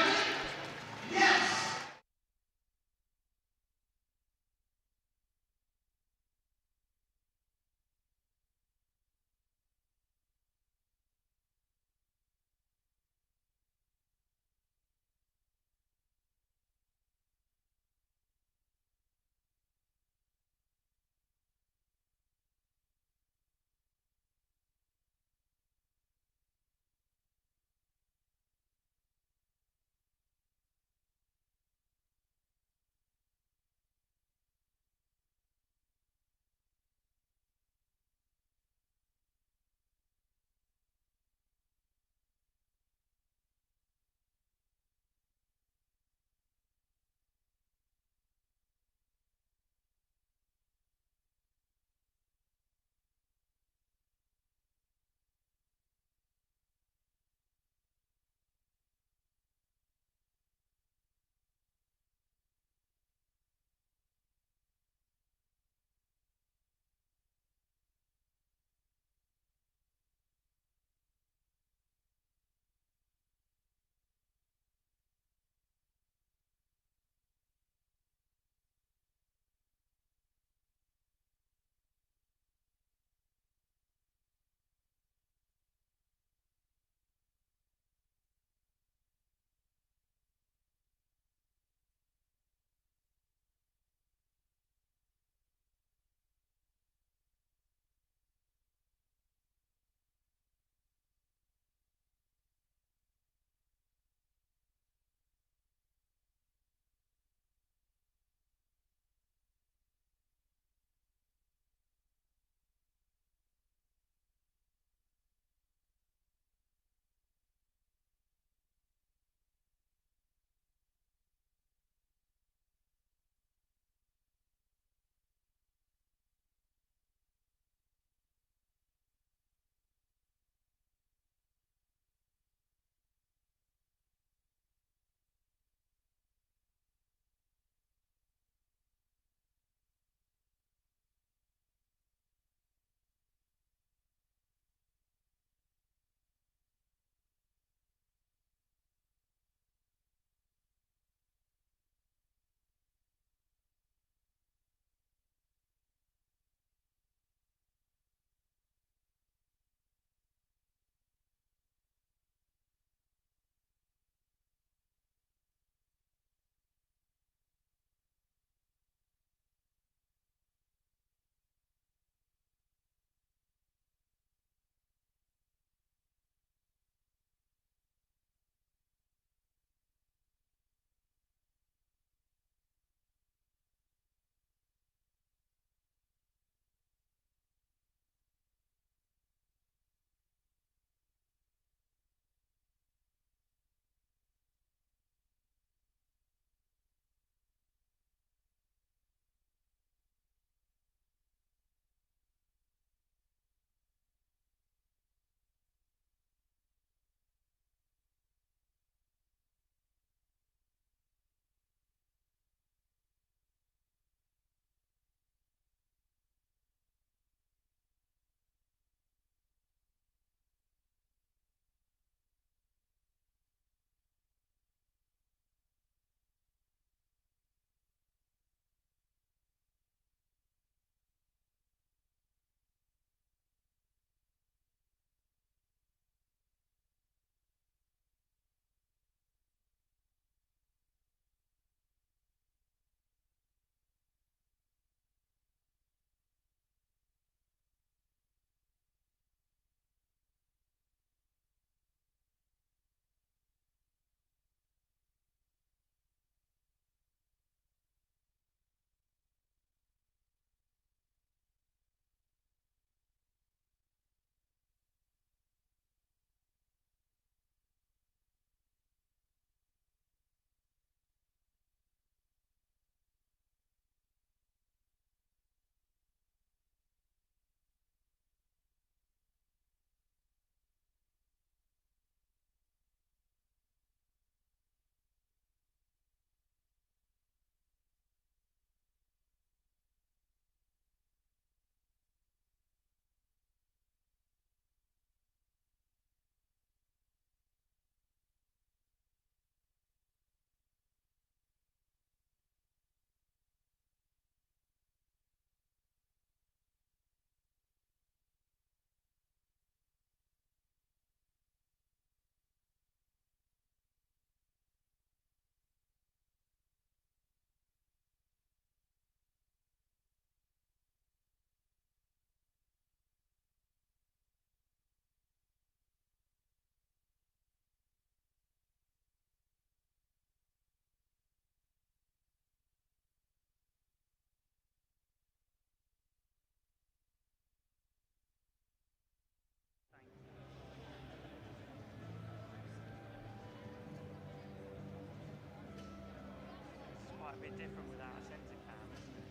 a bit different without a centre cam, isn't it?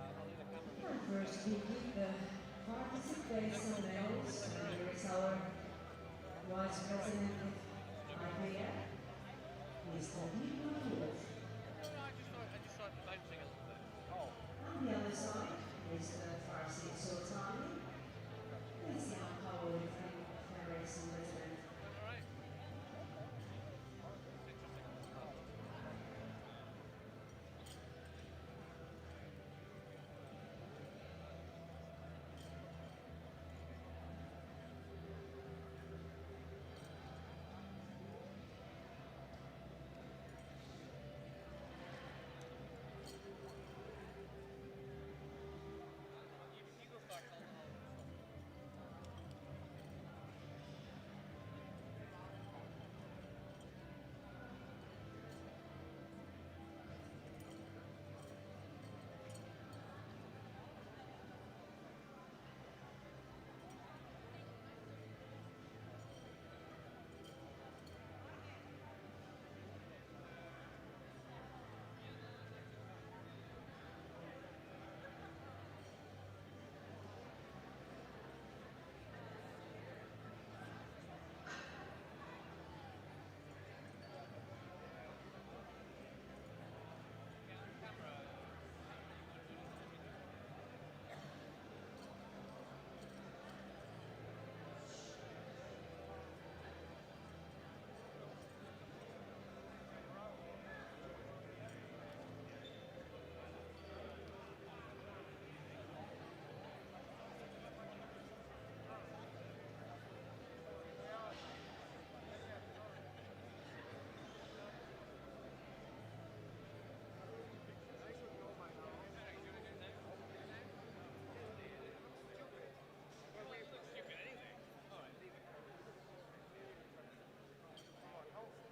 And first we give the participation medals. Here is our Vice President of IPF, Mr. Dietmar Wolf. On the other side is the Farsi Sultani. This young couple from Federation resident.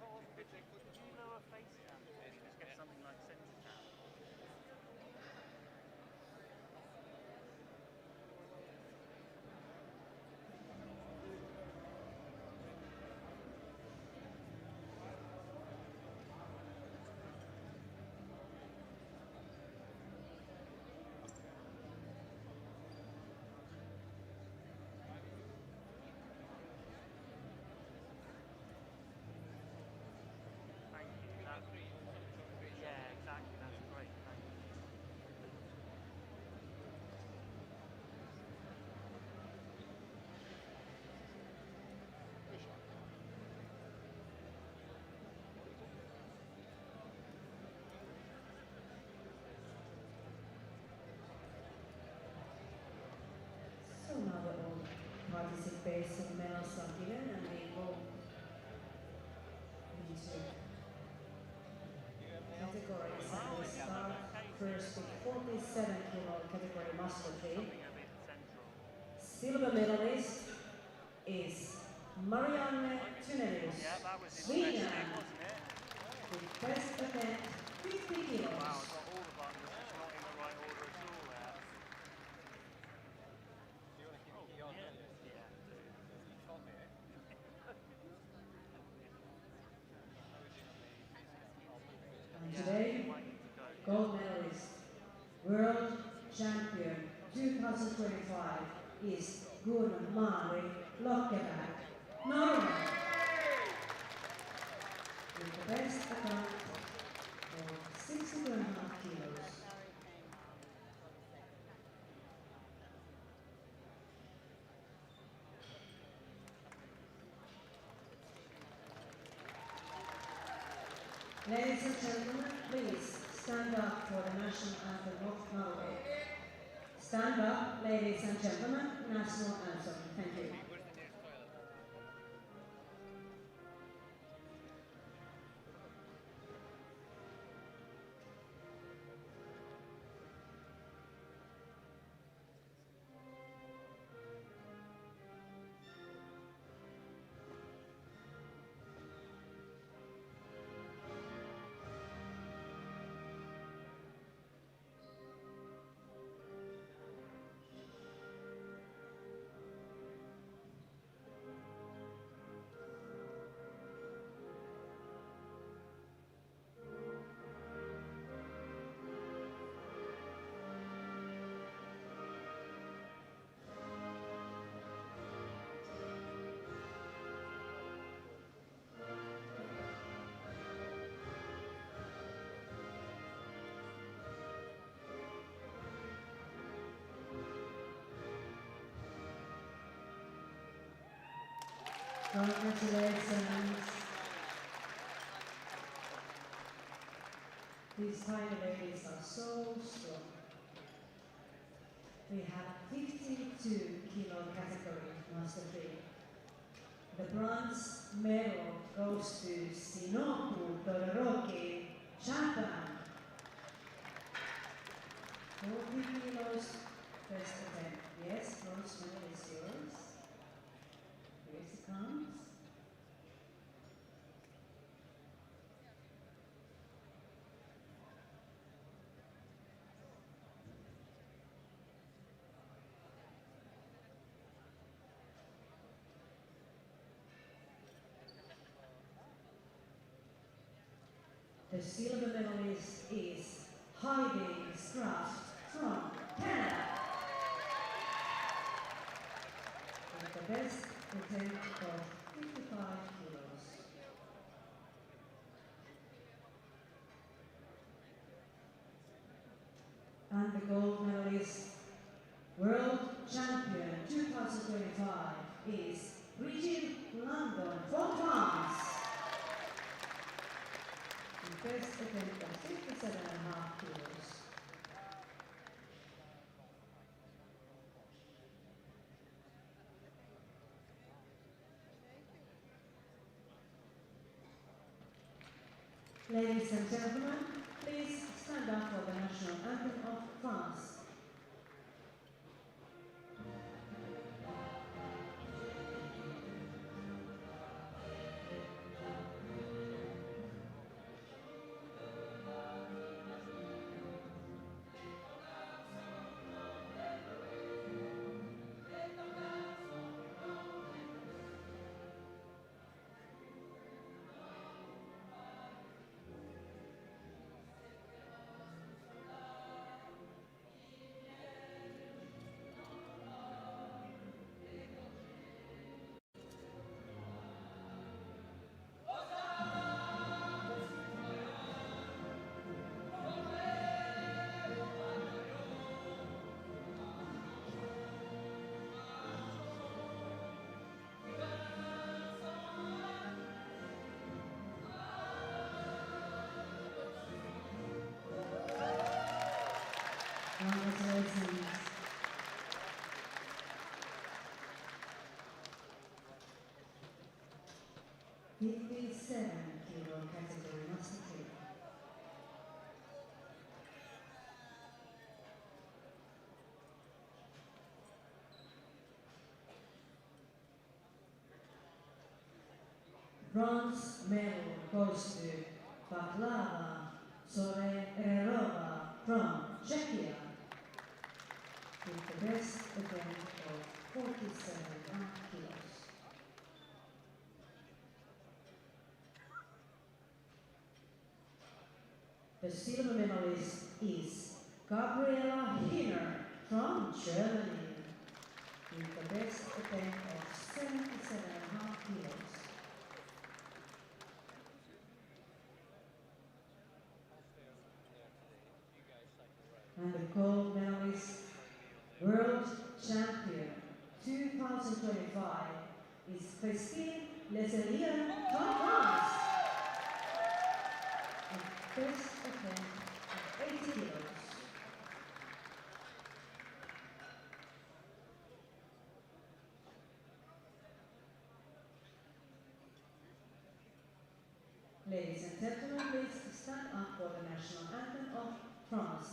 Do you lower face cam? Just get something like centre cam. Thank you. Yeah, exactly. That's great. Thank you. So now the all participation medals are given and we go into categories and we start first with 47 kilo category muscularity. Something a bit central. Silver medalist is Marianne Tunelius, Yeah, that was Sweden, interesting, wasn't it? with best attempt 50 kilos. Wow, I got all the buttons just not in the right order at all there. Oh, yeah. And today, Might need to go. gold medalist, world champion 2025 is Gun-Mari Lokkeberg, Norway. With the best attempt of 62.5 kilos. Ladies and gentlemen, please stand up for the national anthem of Norway. Stand up, ladies and gentlemen, national anthem. Thank you. Congratulations. These tiny ladies are so strong. We have 52-kilo category Master 3. The bronze medal goes to Shinobu Todoroki, Japan. 40 kilos, first attempt. Yes, bronze medal is yours. Here it comes. The silver medalist is Heidi Straft from Canada. With the best attempt of 55 kilos. And the gold medalist, world champion 2025 is Bridget London from France. The best attempt of 57.5 kilos. Ladies and gentlemen, please stand up for the national anthem of France. Congratulations. $57-kilo category Master 3. Bronze medal goes to Baklava Sorerova from Czechia with the best attempt of 47.5 kilos. The silver medalist is Gabriela Hiner from Germany with the best attempt of 77.5 kilos. And the gold medalist, world champion 2025 is Christine Leselier from France. With best attempt of 80 kilos. Ladies and gentlemen, please stand up for the national anthem of France.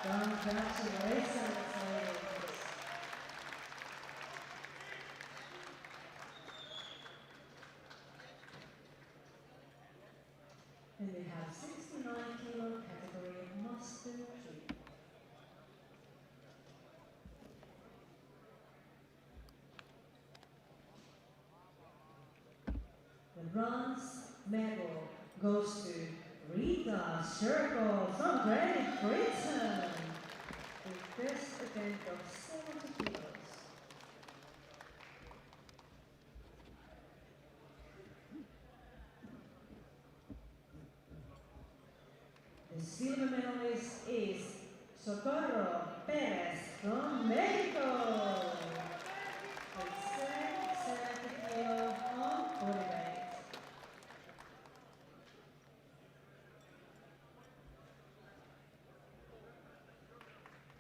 Congratulations, ladies. And we have 69 kilo category Master 3. The bronze medal goes to Rita Sherko from Great Britain with best event of 70 kilos. The silver medalist is Socorro Perez from Mexico with 70 kilo on body weight.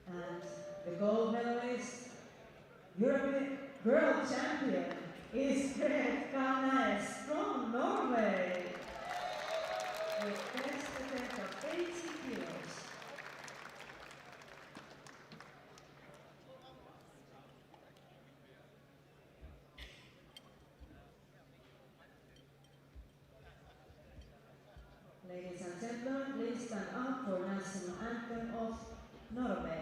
And the gold medalist, European World Champion, is Greg Garnes from Norway with best event of 80 kilos. Ladies and gentlemen, please stand up for national anthem of Norway.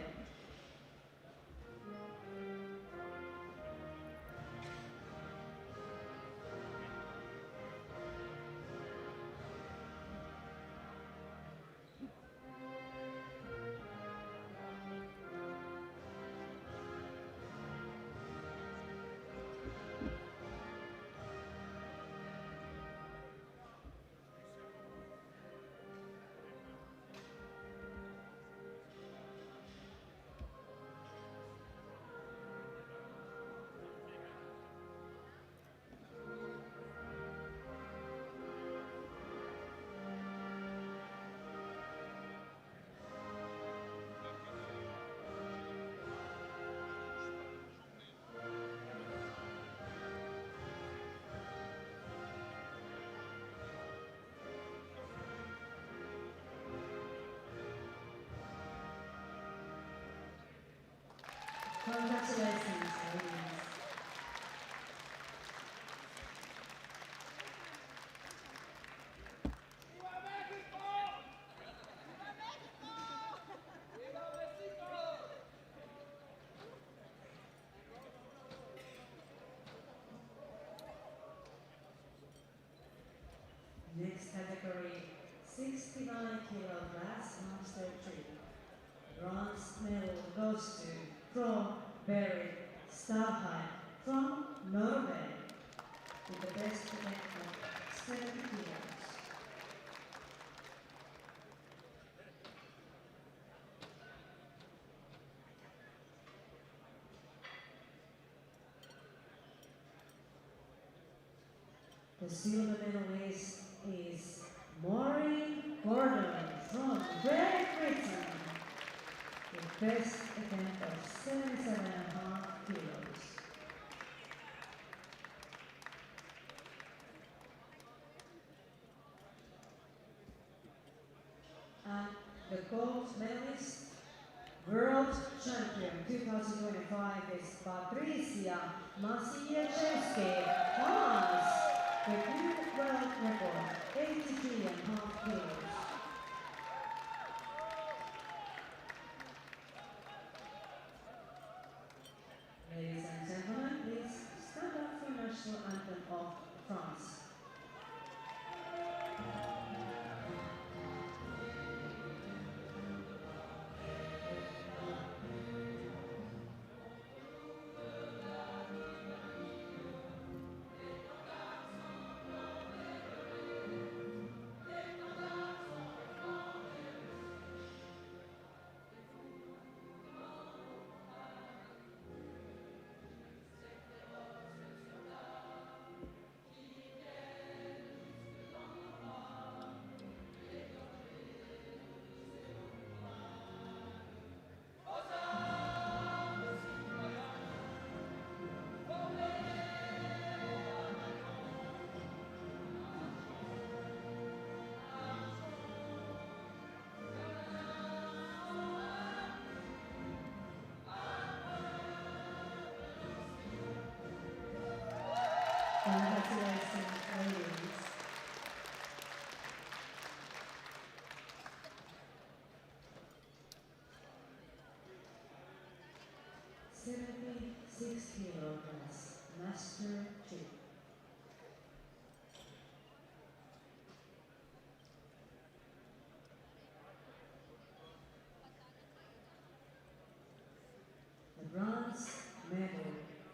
Congratulations, ladies. Next category, 69 kilo glass Master 3. Bronze medal goes to from Berit Stavheim from Norway with the best event of 70 kilos. The silver medalist is Maureen Gordon from Great Britain with best event of 77.5 kilos. And the gold medalist, world champion 2025 is Patricia Maciejewski, France, with new world record, 83.5 kilos. Ladies and gentlemen, please stand up for national anthem of France. Congratulations, ladies. $76 class, Master 2. The bronze medal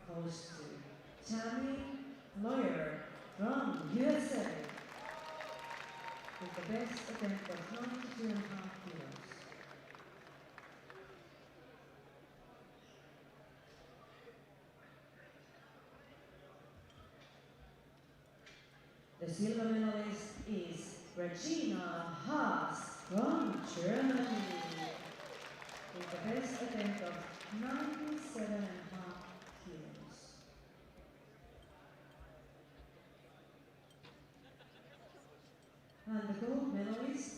goes to Tammy Lawyer from USA with the best attempt of 92.5 kilos. The silver medalist is Regina Haas from Germany with the best attempt of 97.5 kilos. And the gold medalist,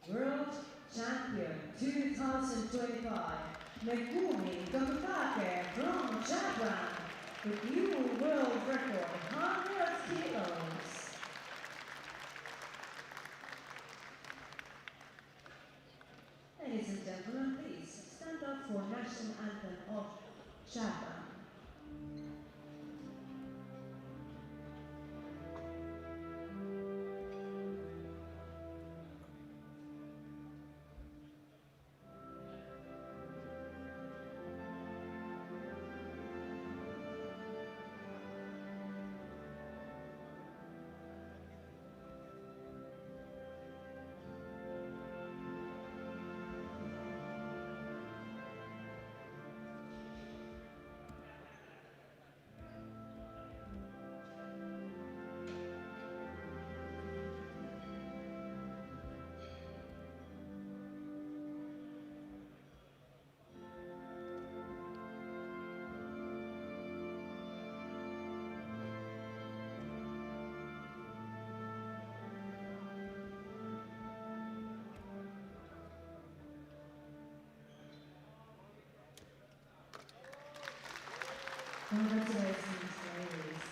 world champion 2025, Megumi Tokutake from Japan with new world record 100 kilos. Ladies and gentlemen, please stand up for national anthem of Japan. Congratulations, ladies.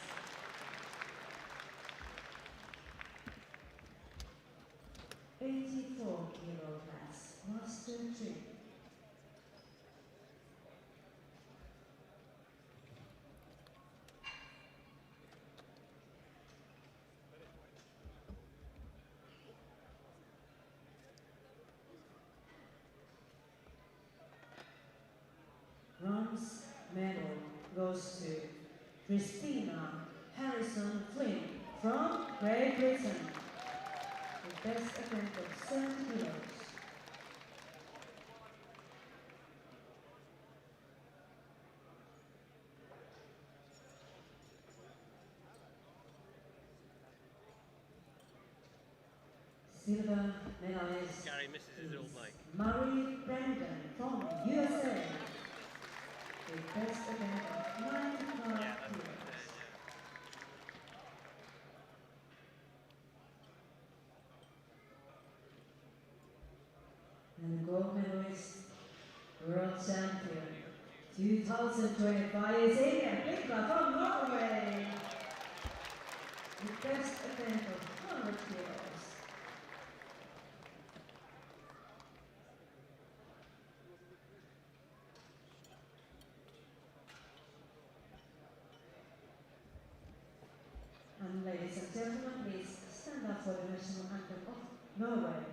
$84 class, Master 3. Bronze medal goes to Christina Harrison Flynn from Great Britain with best attempt of 70 kilos. Silver medalist Gary misses his old mic. Marie Brandon from USA with best attempt of 95 Yeah, that's what kilos. he said, And the gold medalist, world champion 2025 is Anya Bigla from Norway with best attempt of 100 kilos. And ladies and gentlemen, please stand up for the national anthem of Norway.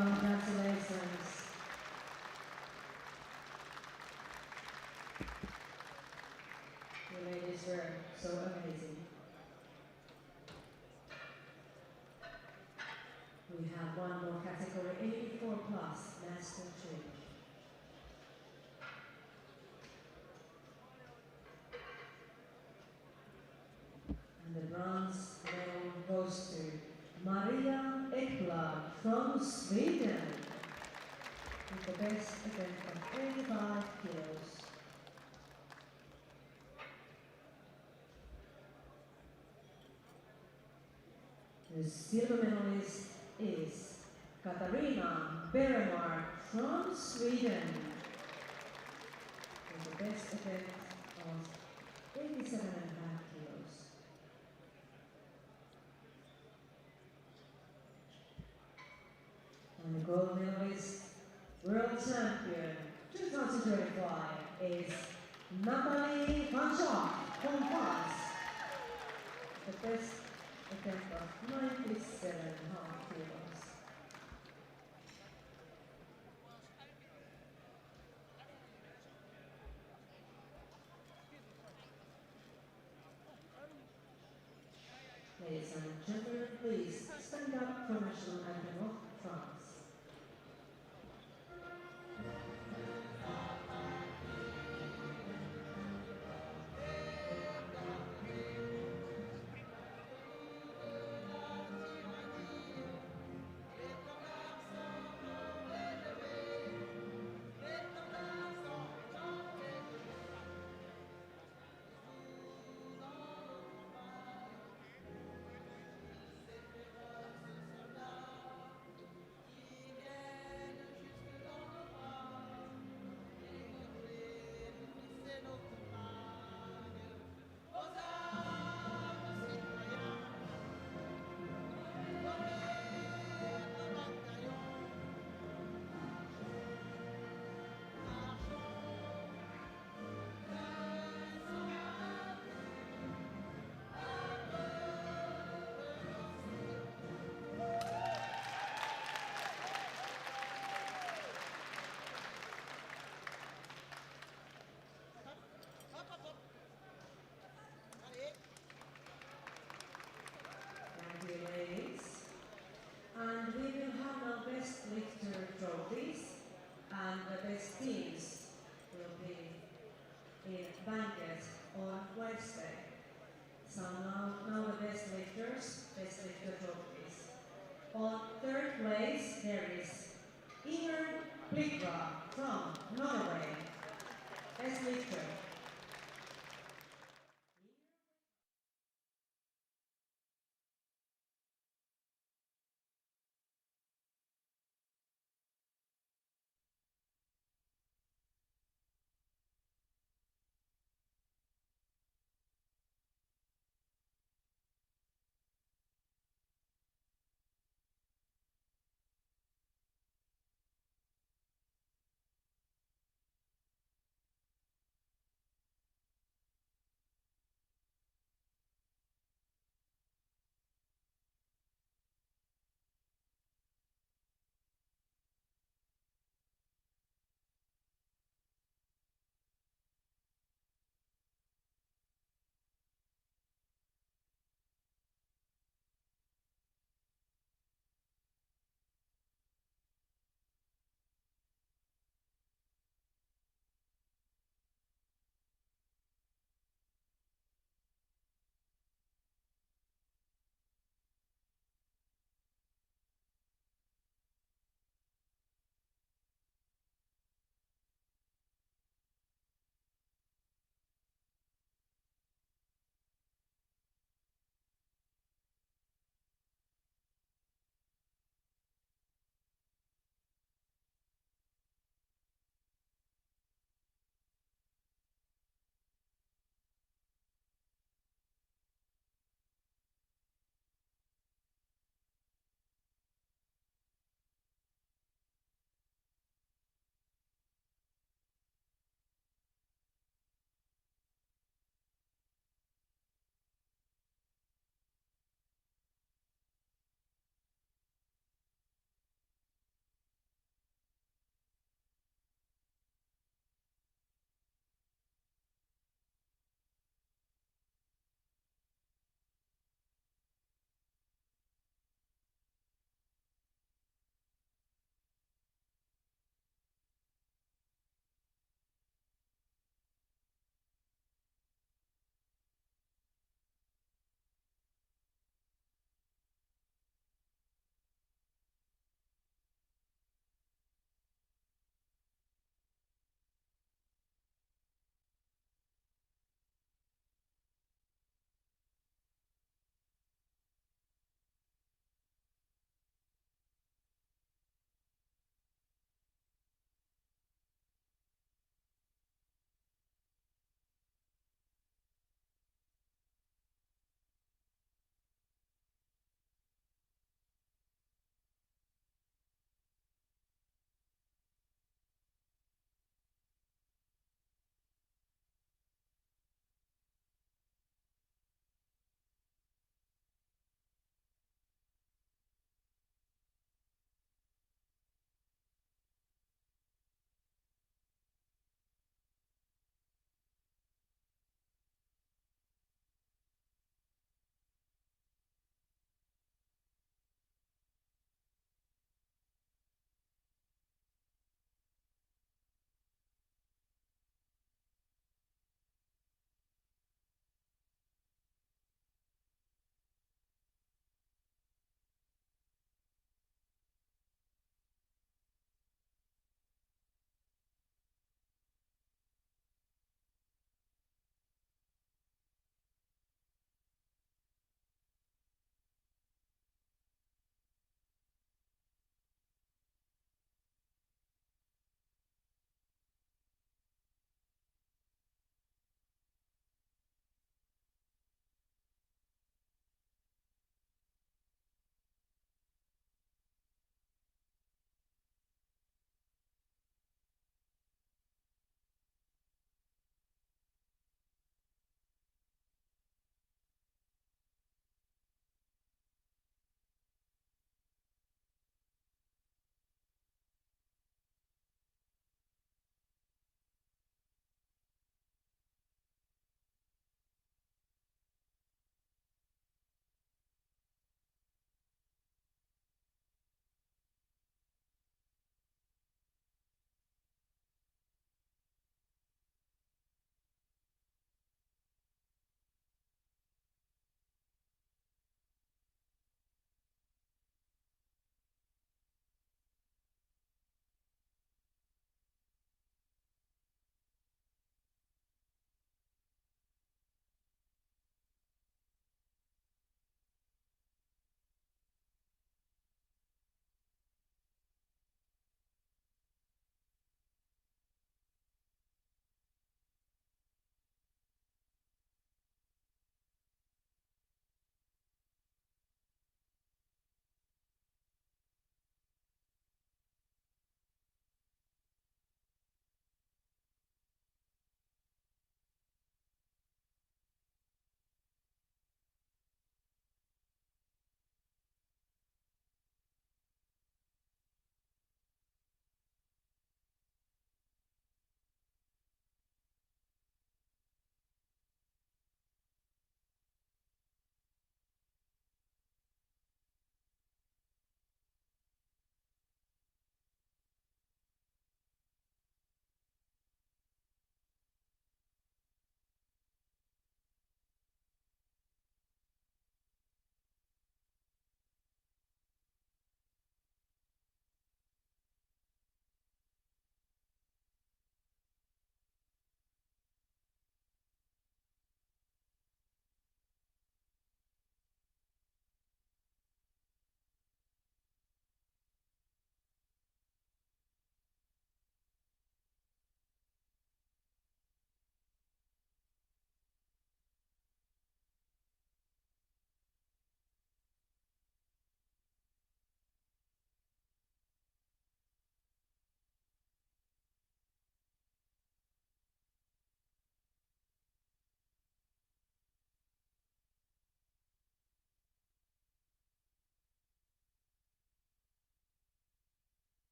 Congratulations. You ladies were so amazing. We have one more category, 84 plus, Master 3. And the bronze medal goes to Maria Ekblad from Sweden with the best event of 85 kilos. The silver medalist is Katarina Beremark from Sweden with the best event of 87.5 kilos. And the gold medalist, world champion 2025 is Natalie Van Schaaf from France. The best event of 97.5 kilos. Ladies and gentlemen, please stand up for national anthem of France. Thank you, ladies. And we will have our best lifter trophies, and the best teams will be in banquet on Wednesday. So now the best lifters, best lifter trophies. On third place there is Inger Blikra from Norway. Best lifter.